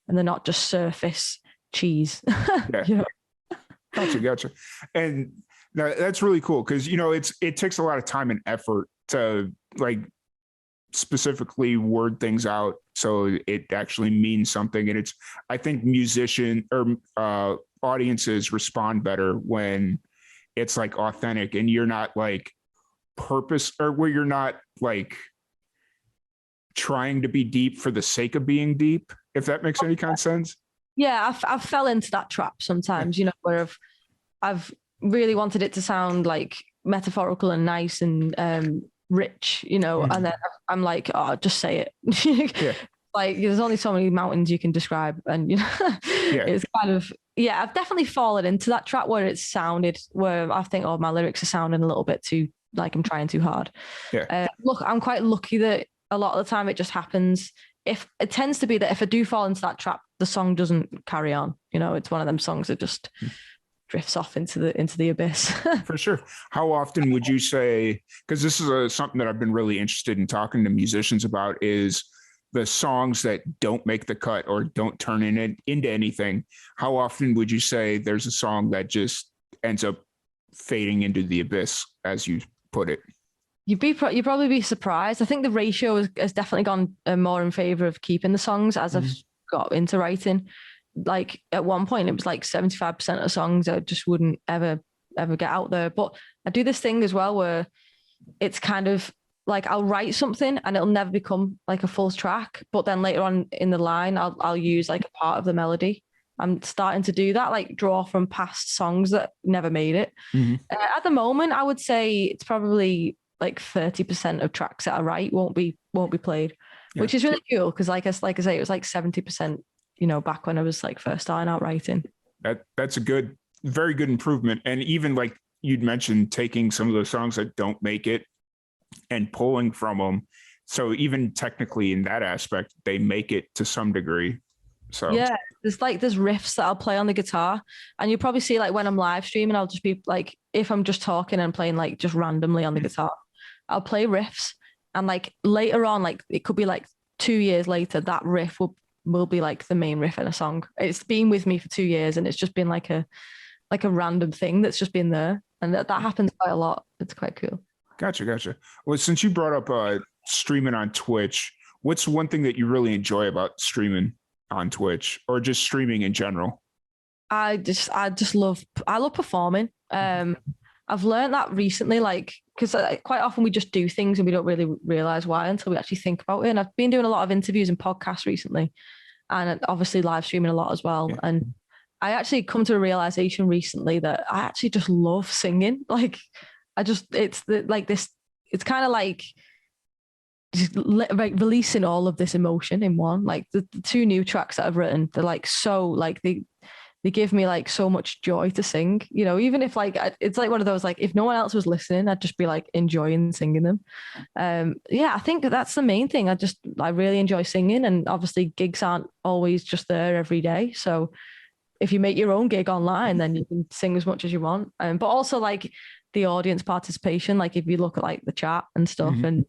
they're not just surface cheese. Yeah. Gotcha. And that's really cool, because, it takes a lot of time and effort to like specifically word things out so it actually means something. And I think audiences respond better when it's like authentic and you're not like where you're not like trying to be deep for the sake of being deep, if that makes any kind of sense. Yeah, I've fell into that trap sometimes, where I've really wanted it to sound like metaphorical and nice and rich, and then I'm like, oh, just say it. Like there's only so many mountains you can describe, and it's kind of I've definitely fallen into that trap where where I think, oh, my lyrics are sounding a little bit too like I'm trying too hard. Look, I'm quite lucky that a lot of the time it just happens. If it tends to be that if I do fall into that trap, the song doesn't carry on. It's one of them songs that just drifts off into the abyss. For sure. How often would you say, because this is something that I've been really interested in talking to musicians about, is the songs that don't make the cut or don't turn into anything. How often would you say there's a song that just ends up fading into the abyss, as you put it? You'd probably be surprised. I think the ratio has definitely gone more in favor of keeping the songs as I've got into writing. Like at one point it was like 75% of songs I just wouldn't ever get out there. But I do this thing as well where it's kind of like I'll write something and it'll never become like a full track, but then later on in the line I'll use like a part of the melody. I'm starting to do that, like draw from past songs that never made it. At the moment, I would say it's probably like 30% of tracks that I write won't be played, which is really cool, because like I say, it was like 70%, back when I was like first starting out writing. That's a very good improvement. And even like you'd mentioned, taking some of those songs that don't make it and pulling from them. So even technically in that aspect, they make it to some degree. So yeah, there's riffs that I'll play on the guitar, and you'll probably see like when I'm live streaming, I'll just be like, if I'm just talking and playing like just randomly on the guitar, I'll play riffs, and like later on, like it could be like 2 years later, that riff will be like the main riff in a song. It's been with me for 2 years, and it's just been like a like a random thing that's just been there. And that happens quite a lot. It's quite cool. Gotcha. Well, since you brought up streaming on Twitch, what's one thing that you really enjoy about streaming on Twitch, or just streaming in general? I love performing. I've learned that recently, like, because quite often we just do things and we don't really realize why until we actually think about it. And I've been doing a lot of interviews and podcasts recently, and obviously live streaming a lot as well. Yeah. And I actually come to a realization recently that I actually just love singing. Like, it's kind of like just releasing all of this emotion in one. Like the two new tracks that I've written, they're like so like they give me like so much joy to sing, you know, even if like it's like one of those, like if no one else was listening, I'd just be like enjoying singing them. Yeah, I think that's the main thing. I really enjoy singing, and obviously gigs aren't always just there every day. So if you make your own gig online, then you can sing as much as you want. But also like the audience participation, like if you look at like the chat and stuff, and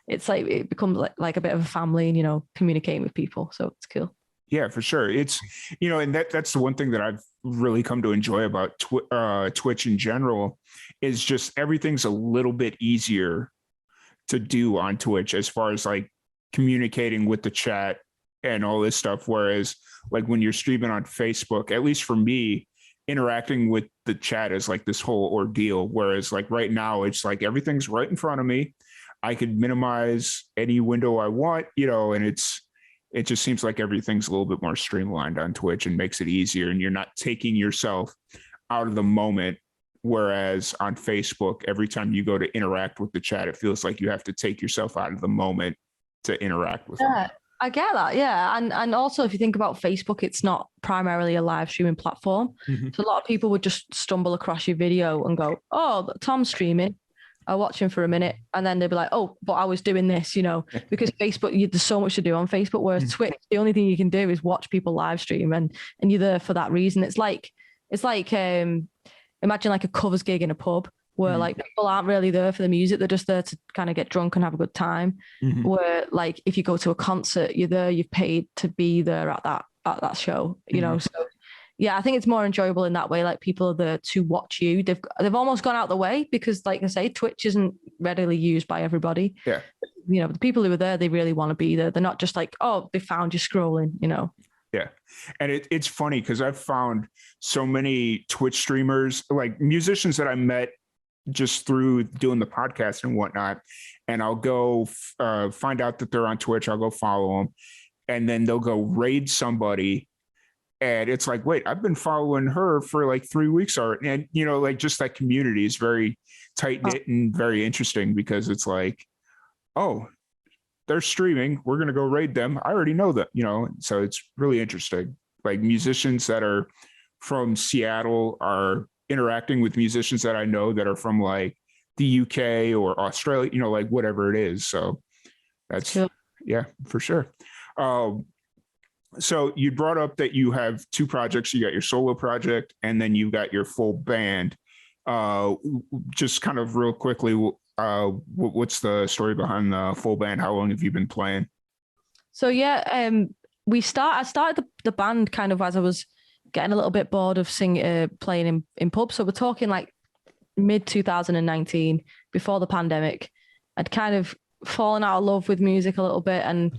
it's like it becomes like a bit of a family, and, you know, communicating with people. So it's cool. Yeah, for sure. It's, you know, and that's the one thing that I've really come to enjoy about Twitch in general, is just everything's a little bit easier to do on Twitch as far as like communicating with the chat and all this stuff. Whereas like when you're streaming on Facebook, at least for me, interacting with the chat is like this whole ordeal. Whereas like right now, it's like everything's right in front of me. I could minimize any window I want, you know, and it just seems like everything's a little bit more streamlined on Twitch and makes it easier, and you're not taking yourself out of the moment. Whereas on Facebook, every time you go to interact with the chat, it feels like you have to take yourself out of the moment to interact with them. I get that, yeah. And also if you think about Facebook, it's not primarily a live streaming platform. So a lot of people would just stumble across your video and go, oh, Tom's streaming. I'll watch him for a minute, and then they'll be like, oh, but I was doing this, you know, because Facebook, there's so much to do on Facebook, whereas Twitch, the only thing you can do is watch people live stream, and you're there for that reason. It's like imagine like a covers gig in a pub where like people aren't really there for the music. They're just there to kind of get drunk and have a good time. Where like, if you go to a concert, you're there, you've paid to be there at that show, you know? So yeah, I think it's more enjoyable in that way. Like people are there to watch you. They've almost gone out the way because, like I say, Twitch isn't readily used by everybody. Yeah. You know, the people who are there, they really want to be there. They're not just like, oh, they found you scrolling, you know? Yeah. And it's funny because I've found so many Twitch streamers, like musicians that I met just through doing the podcast and whatnot. And I'll go find out that they're on Twitch. I'll go follow them. And then they'll go raid somebody. And it's like, wait, I've been following her for like 3 weeks already. And, you know, like just that community is very tight knit and very interesting, because it's like, oh, they're streaming, we're going to go raid them. I already know that, you know, so it's really interesting. Like musicians that are from Seattle are interacting with musicians that I know that are from like the UK or Australia, you know, like whatever it is. So that's, cool. Yeah, for sure. So you brought up that you have two projects. You got your solo project, and then you got your full band. Just kind of real quickly, what's the story behind the full band? How long have you been playing? So yeah, I started the band kind of as I was getting a little bit bored of playing in pubs. So we're talking like mid 2019, before the pandemic. I'd kind of fallen out of love with music a little bit, and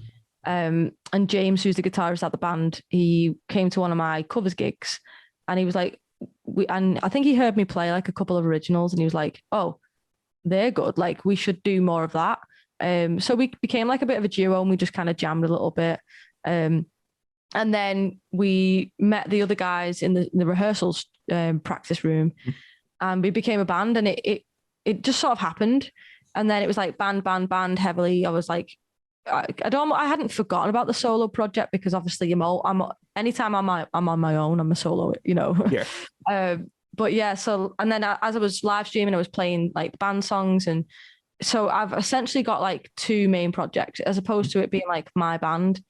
James, who's the guitarist at the band, he came to one of my covers gigs, and he was like, and I think he heard me play like a couple of originals, and he was like, oh, they're good, like we should do more of that. So we became like a bit of a duo, and we just kind of jammed a little bit. And then we met the other guys in the rehearsals practice room, and we became a band, and it just sort of happened. And then it was like band heavily. I was like, I hadn't forgotten about the solo project, because obviously anytime I'm on my own, I'm a solo, you know. Yeah. But yeah, so, and then as I was live streaming, I was playing like band songs, and so I've essentially got like two main projects, as opposed to it being like my band.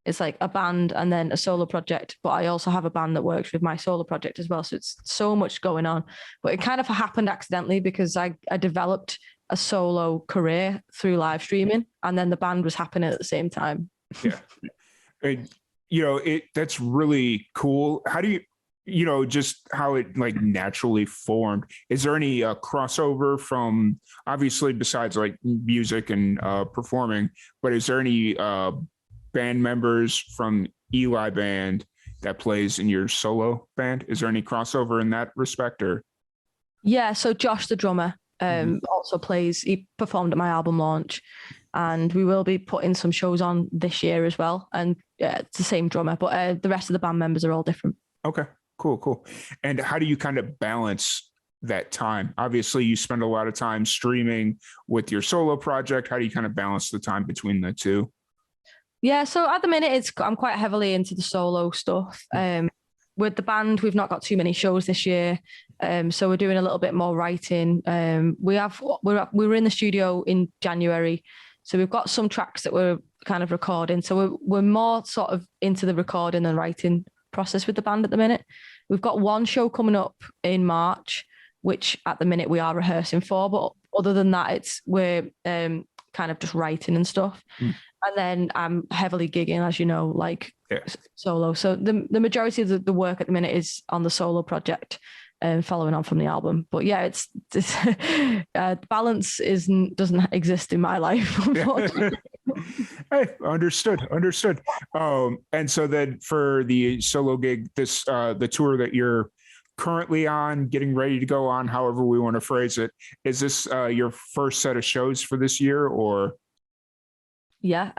It's like a band and then a solo project, but I also have a band that works with my solo project as well. So it's so much going on, but it kind of happened accidentally, because I developed a solo career through live streaming, and then the band was happening at the same time. Yeah. And, you know, that's really cool. How do just how it like naturally formed. Is there any crossover from, obviously besides like music and performing, but is there any band members from Eli Band that plays in your solo band? Is there any crossover in that respect, or? Yeah, so Josh, the drummer, also plays. He performed at my album launch, and we will be putting some shows on this year as well. And it's the same drummer, but the rest of the band members are all different. Okay, cool. And how do you kind of balance that time? Obviously, you spend a lot of time streaming with your solo project. How do you kind of balance the time between the two? Yeah, so at the minute, I'm quite heavily into the solo stuff. With the band, we've not got too many shows this year, so we're doing a little bit more writing. We were in the studio in January, so we've got some tracks that we're kind of recording. So we're more sort of into the recording and writing process with the band at the minute. We've got one show coming up in March, which at the minute we are rehearsing for, but other than that, we're kind of just writing and stuff. And then I'm heavily gigging, as you know, like solo. So the majority of the work at the minute is on the solo project, following on from the album. But yeah, it's balance doesn't exist in my life, unfortunately. Hey, understood. And so then for the solo gig, the tour that you're currently on, getting ready to go on, however we want to phrase it, is this your first set of shows for this year, or? Yeah.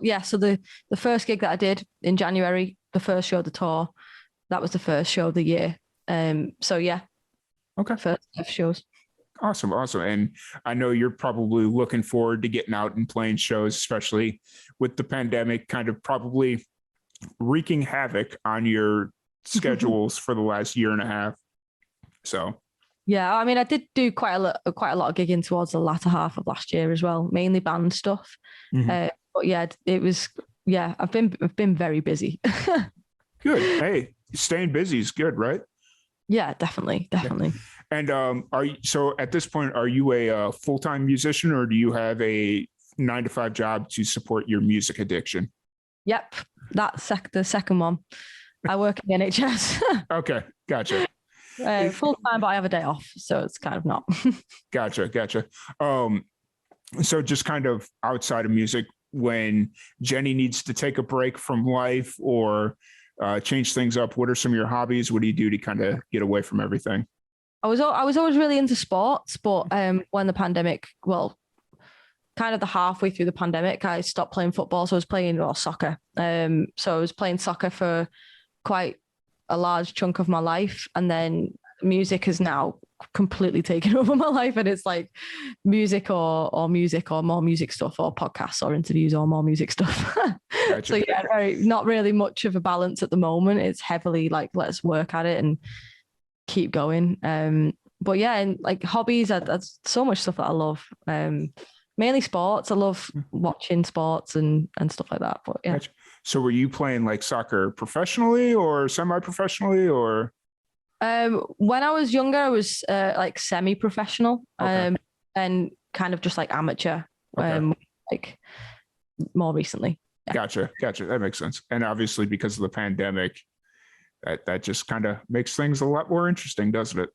Yeah. So the first gig that I did in January, the first show of the tour, that was the first show of the year. So yeah. Okay. First shows. Awesome. And I know you're probably looking forward to getting out and playing shows, especially with the pandemic kind of probably wreaking havoc on your schedules for the last year and a half. So. Yeah, I mean, I did do quite a lot of gigging towards the latter half of last year as well, mainly band stuff. But yeah, it was. Yeah, I've been very busy. Good. Hey, staying busy is good, right? Yeah, definitely. Yeah. And so at this point, are you a full-time musician, or do you have a 9-to-5 job to support your music addiction? Yep, that's the second one. I work in the NHS. Okay, gotcha. Full time, but I have a day off, so it's kind of not. Gotcha. So just kind of outside of music, when Jenny needs to take a break from life or change things up, what are some of your hobbies? What do you do to kind of get away from everything? I was always really into sports, but when the pandemic, kind of the halfway through the pandemic, I stopped playing football, so I was playing soccer. So I was playing soccer for quite a large chunk of my life, and then music has now completely taken over my life, and it's like music or more music stuff, or podcasts or interviews or more music stuff. Gotcha. So yeah, not really much of a balance at the moment. It's heavily like, let's work at it and keep going. But yeah, and like hobbies, that's so much stuff that I love. Mainly sports. I love watching sports and stuff like that. But yeah. Gotcha. So were you playing like soccer professionally or semi-professionally, or? When I was younger, I was like semi-professional, okay. And kind of just like amateur, okay. Like more recently. Yeah. Gotcha. That makes sense. And obviously because of the pandemic, that just kind of makes things a lot more interesting, doesn't it?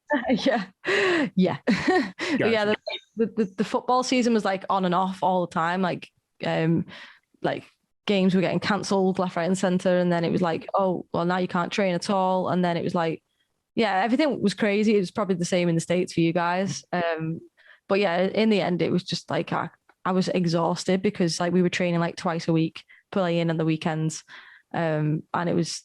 Yeah. Gotcha. Yeah. The football season was like on and off all the time. Like games were getting cancelled left, right, and center, and then it was like, oh, well, now you can't train at all, and then it was like, yeah, everything was crazy. It was probably the same in the States for you guys, but yeah, in the end, it was just like I was exhausted because like we were training like twice a week, playing on the weekends, and it was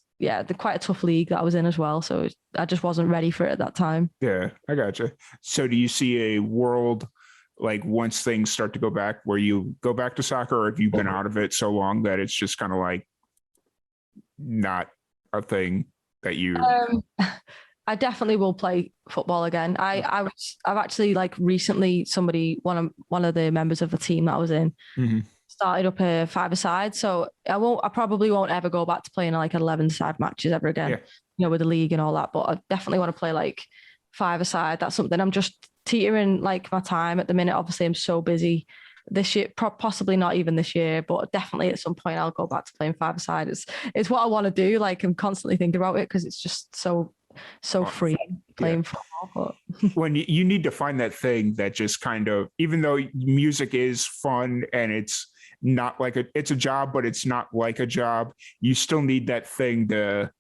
quite a tough league that I was in as well. So I just wasn't ready for it at that time. Yeah, I gotcha. So do you see a world like once things start to go back where you go back to soccer, or have you been out of it so long that it's just kind of like not a thing that you? I definitely will play football again. I've actually like recently one of the members of the team that I was in started up a 5-a-side. So I probably won't ever go back to playing like 11-side matches ever again, with the league and all that. But I definitely want to play like 5-a-side. That's something I'm just teetering like my time at the minute. Obviously I'm so busy this year, possibly not even this year, but definitely at some point I'll go back to playing five-a-side. It's what I want to do. Like I'm constantly thinking about it because it's just so free playing football. But when you need to find that thing that just kind of, even though music is fun and it's not like it's a job, but it's not like a job, you still need that thing to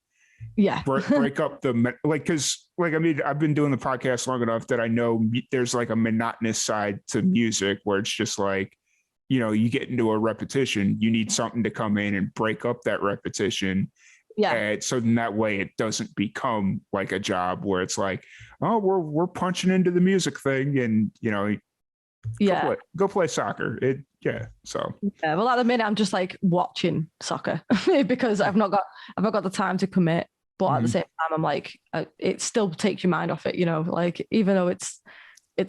break up the because I mean, I've been doing the podcast long enough that I know there's like a monotonous side to music where it's just like, you get into a repetition, you need something to come in and break up that repetition. And so in that way it doesn't become like a job where it's like, oh, we're punching into the music thing and go play soccer. Well, at the minute I'm just like watching soccer because I've not got the time to commit, but at the same time I'm like it still takes your mind off it, like even though it's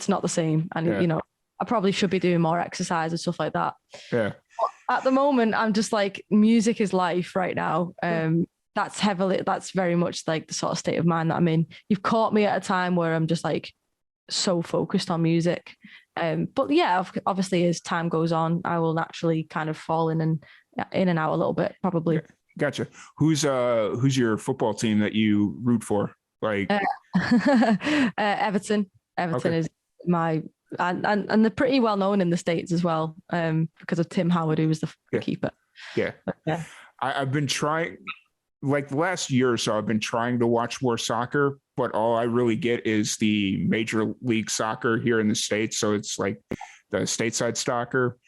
not the same, and I probably should be doing more exercise and stuff like that. But at the moment I'm just like, music is life right now. That's very much like the sort of state of mind that I'm in. You've caught me at a time where I'm just like so focused on music. But yeah, obviously as time goes on, I will naturally kind of fall in and out a little bit, probably. Gotcha. Who's your football team that you root for? Like Everton. Everton is my, and they're pretty well known in the States as well, because of Tim Howard, who was the keeper. But, I've been trying, like the last year or so, I've been trying to watch more soccer, but all I really get is the Major League Soccer here in the States. So it's like the stateside soccer,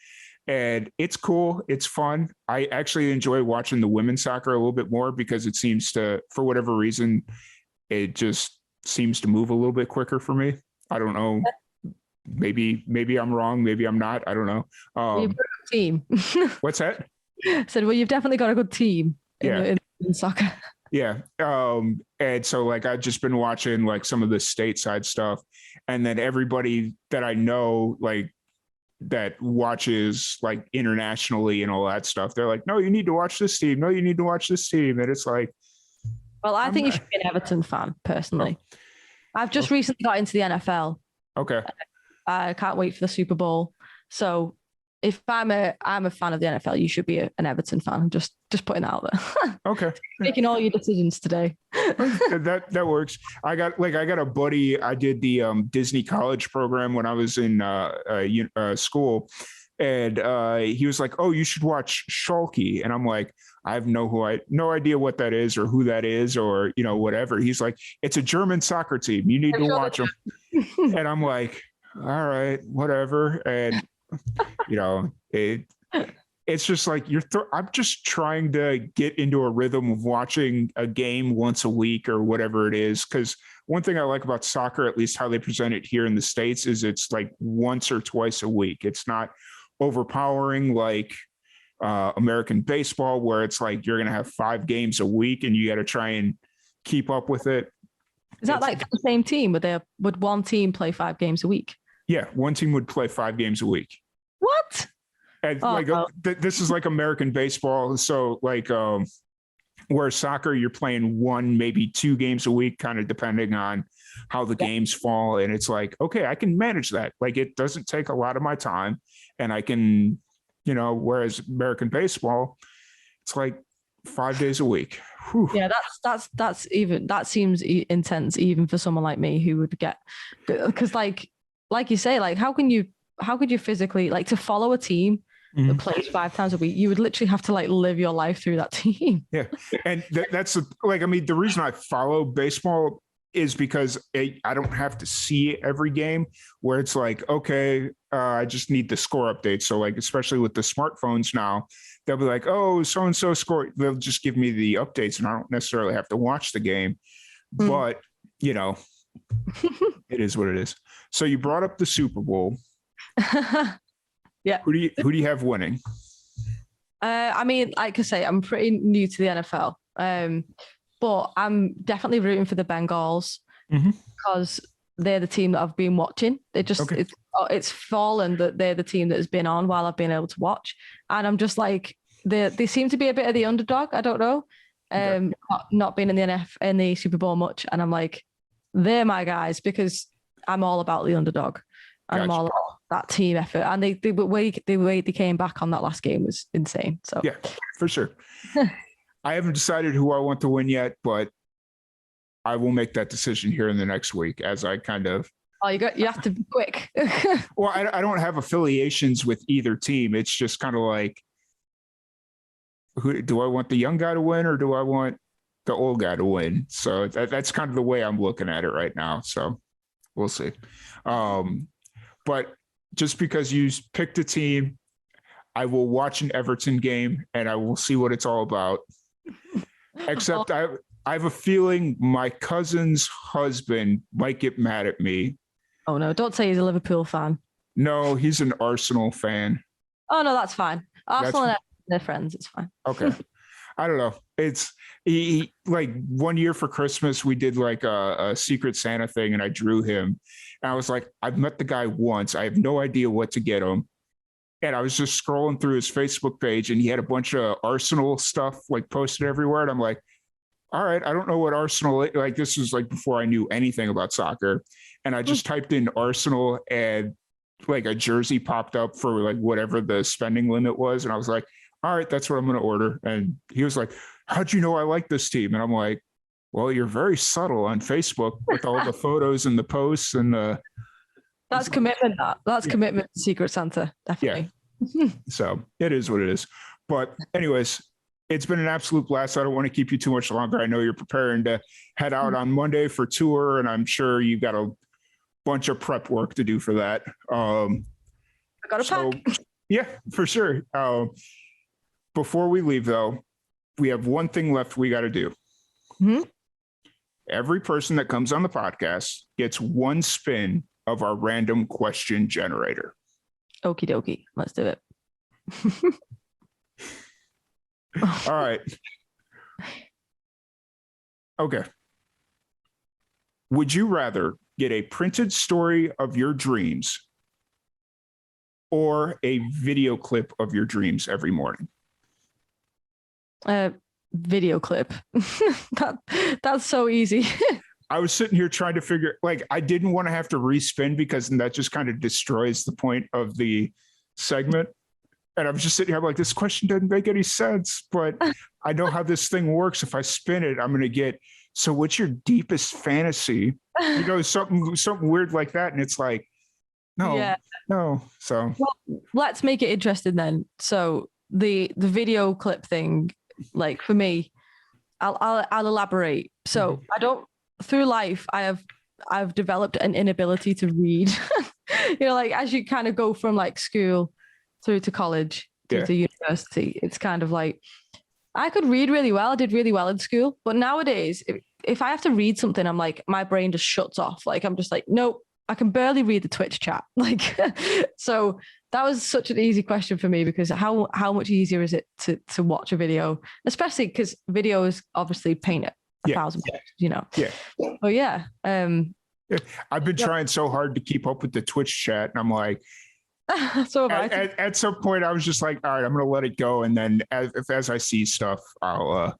and it's cool. It's fun. I actually enjoy watching the women's soccer a little bit more because it seems to, for whatever reason, it just seems to move a little bit quicker for me. I don't know. Maybe I'm wrong. Maybe I'm not. I don't know. You've got a good team. What's that? Said, well, you've definitely got a good team in soccer. And so like I've just been watching like some of the stateside stuff, and then everybody that I know like that watches like internationally and all that stuff, they're like, no, you need to watch this team. No, you need to watch this team. And it's like, well, I think you should be an Everton fan personally. I've just recently got into the NFL. Okay. I can't wait for the Super Bowl. So if I'm a fan of the NFL, you should be an Everton fan. Just putting that out there. Okay. Making all your decisions today. that works. I got a buddy. I did the Disney college program when I was in school, and he was like, "Oh, you should watch Schalke," and I'm like, I have no idea what that is or who that is or whatever. He's like, it's a German soccer team. You need to watch them, and I'm like, all right, whatever, and. It's just like I'm just trying to get into a rhythm of watching a game once a week or whatever it is. Because one thing I like about soccer, at least how they present it here in the States, is it's like once or twice a week. It's not overpowering like American baseball, where it's like you're going to have 5 games a week and you got to try and keep up with it. Is that like the same team? Would one team play 5 games a week? Yeah, one team would play 5 games a week. What? And this is like American baseball. So like where soccer, you're playing 1, maybe 2 games a week, kind of depending on how the games fall. And it's like, okay, I can manage that. Like it doesn't take a lot of my time, and I can, whereas American baseball, it's like 5 days a week. Whew. Yeah, that seems intense even for someone like me who would get, because like you say, like how could you physically, like, to follow a team that plays 5 times a week, you would literally have to like live your life through that team. Yeah. And that's like, I mean, the reason I follow baseball is because I don't have to see every game, where it's like, okay, I just need the score update. So like, especially with the smartphones now, they'll be like, oh, so-and-so scored. They'll just give me the updates and I don't necessarily have to watch the game, but it is what it is. So you brought up the Super Bowl. Yeah. Who do you have winning? I mean, like I say, I'm pretty new to the NFL, but I'm definitely rooting for the Bengals because they're the team that I've been watching. It's fallen that they're the team that has been on while I've been able to watch, and I'm just like, they seem to be a bit of the underdog. I don't know, not being in the Super Bowl much, and I'm like, they're my guys because I'm all about the underdog. And that team effort, and the way they came back on that last game was insane. So yeah, for sure. I haven't decided who I want to win yet, but I will make that decision here in the next week as I kind of. Oh, you have to be quick. Well, I don't have affiliations with either team. It's just kind of like, who do I want, the young guy to win or do I want the old guy to win? So that's kind of the way I'm looking at it right now. So we'll see. But just because you picked a team, I will watch an Everton game and I will see what it's all about. Except I have a feeling my cousin's husband might get mad at me. Oh no, don't say he's a Liverpool fan. No, he's an Arsenal fan. Oh no, that's fine. Arsenal and they're friends. It's fine. Okay. I don't know. It's he like one year for Christmas, we did like a Secret Santa thing and I drew him. And I was like, I've met the guy once. I have no idea what to get him. And I was just scrolling through his Facebook page and he had a bunch of Arsenal stuff like posted everywhere. And I'm like, all right, I don't know what Arsenal is. Like, this was like before I knew anything about soccer. And I just typed in Arsenal and like a jersey popped up for like whatever the spending limit was. And I was like, all right, that's what I'm going to order. And he was like, how'd you know I like this team? And I'm like, well, you're very subtle on Facebook with all the photos and the posts and the. That's commitment. That's commitment to Secret Santa. Definitely. Yeah. So it is what it is. But anyways, it's been an absolute blast. I don't want to keep you too much longer. I know you're preparing to head out on Monday for tour, and I'm sure you've got a bunch of prep work to do for that. I got to pack. Yeah, for sure. Before we leave, though, we have one thing left we got to do. Mm-hmm. Every person that comes on the podcast gets one spin of our random question generator. Okie dokie. Let's do it. All right. Okay. Would you rather get a printed story of your dreams or a video clip of your dreams every morning? Video clip. That's so easy. I was sitting here trying to figure, like, I didn't want to have to respin because that just kind of destroys the point of the segment. And I'm just sitting here, I'm like, this question doesn't make any sense, but I know how this thing works. If I spin it, I'm going to get, so what's your deepest fantasy? You know, something weird like that. And it's like, no. So well, let's make it interesting then. So the video clip thing, like for me, I'll elaborate. So I don't, through life, I've developed an inability to read. You know, like as you kind of go from like school through to college, through to university, it's kind of like I could read really well. I did really well in school, but nowadays, if I have to read something, I'm like, my brain just shuts off. Like I'm just like, nope, I can barely read the Twitch chat. Like, so that was such an easy question for me because how much easier is it to watch a video, especially because videos obviously paint it. 1,000 pictures, you know. Yeah. Oh yeah. I've been trying so hard to keep up with the Twitch chat, and I'm like, so at some point I was just like, all right, I'm gonna let it go, and then as I see stuff, I'll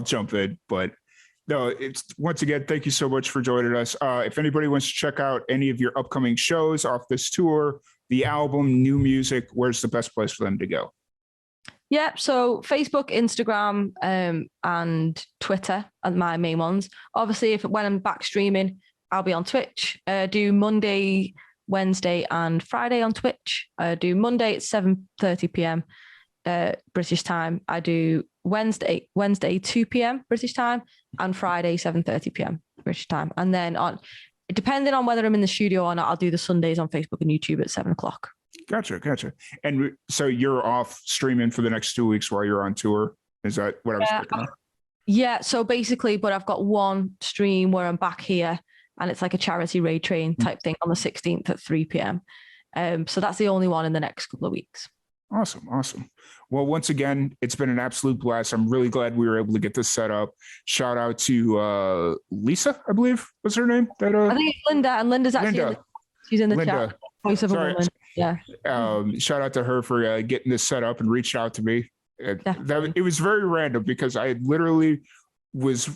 jump in. But no, it's once again, thank you so much for joining us. If anybody wants to check out any of your upcoming shows off this tour, the album, new music, where's the best place for them to go? Yeah, so Facebook, Instagram, and Twitter are my main ones. Obviously, when I'm back streaming, I'll be on Twitch. Do Monday, Wednesday, and Friday on Twitch. Do Monday at 7:30 p.m. British time. I do Wednesday 2 p.m. British time, and Friday 7:30 p.m. British time. And then depending on whether I'm in the studio or not, I'll do the Sundays on Facebook and YouTube at 7:00. Gotcha. And so you're off streaming for the next 2 weeks while you're on tour? Is that what I was picking up? Yeah, so basically, but I've got one stream where I'm back here and it's like a charity raid train type thing on the 16th at 3 p.m. So that's the only one in the next couple of weeks. Awesome. Well, once again, it's been an absolute blast. I'm really glad we were able to get this set up. Shout out to Lisa, I believe was her name. I think it's Linda, and Linda's actually she's in the chat. Voice of a woman. Yeah. Shout out to her for getting this set up and reaching out to me. It was very random because I literally was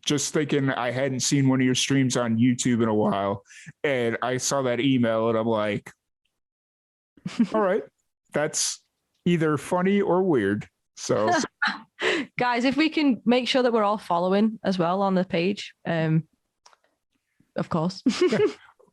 just thinking I hadn't seen one of your streams on YouTube in a while, and I saw that email, and I'm like, all right, that's either funny or weird. So, Guys, if we can make sure that we're all following as well on the page, of course.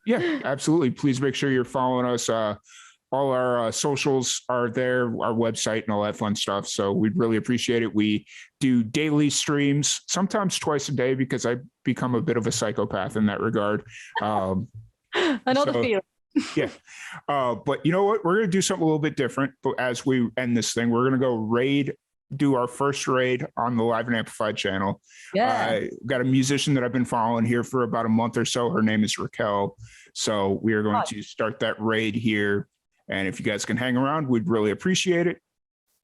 yeah, absolutely. Please make sure you're following us. All our socials are there, our website and all that fun stuff. So we'd really appreciate it. We do daily streams, sometimes twice a day, because I become a bit of a psychopath in that regard. I know the feeling. Yeah. But you know what? We're going to do something a little bit different. But as we end this thing, we're going to do our first raid on the Live and Amplified channel. Yeah. Got a musician that I've been following here for about a month or so. Her name is Raquel. So we are going to start that raid here. And if you guys can hang around, we'd really appreciate it.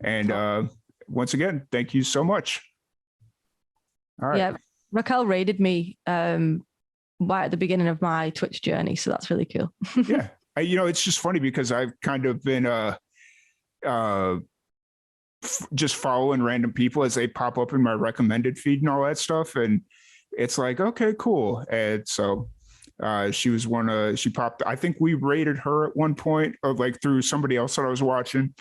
And once again, thank you so much. All right. Yeah. Raquel raided me right at the beginning of my Twitch journey. So that's really cool. Yeah. It's just funny because I've kind of been just following random people as they pop up in my recommended feed and all that stuff. And it's like, okay, cool. And so she was she popped, I think we rated her at one point, or like through somebody else that I was watching.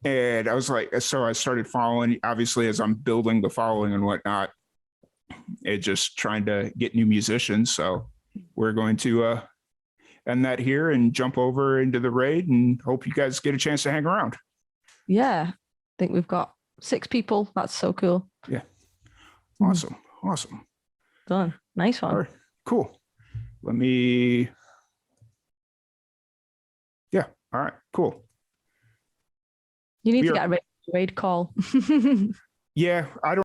And I was like, so I started following, obviously, as I'm building the following and whatnot, it just trying to get new musicians. So we're going to end that here and jump over into the raid, and hope you guys get a chance to hang around. Yeah. I think we've got 6 people. That's so cool. Yeah. Awesome. Awesome. Done. Nice one. All right. Cool. Let me. Yeah. All right. Cool. You need to get a raid call. Yeah. I don't.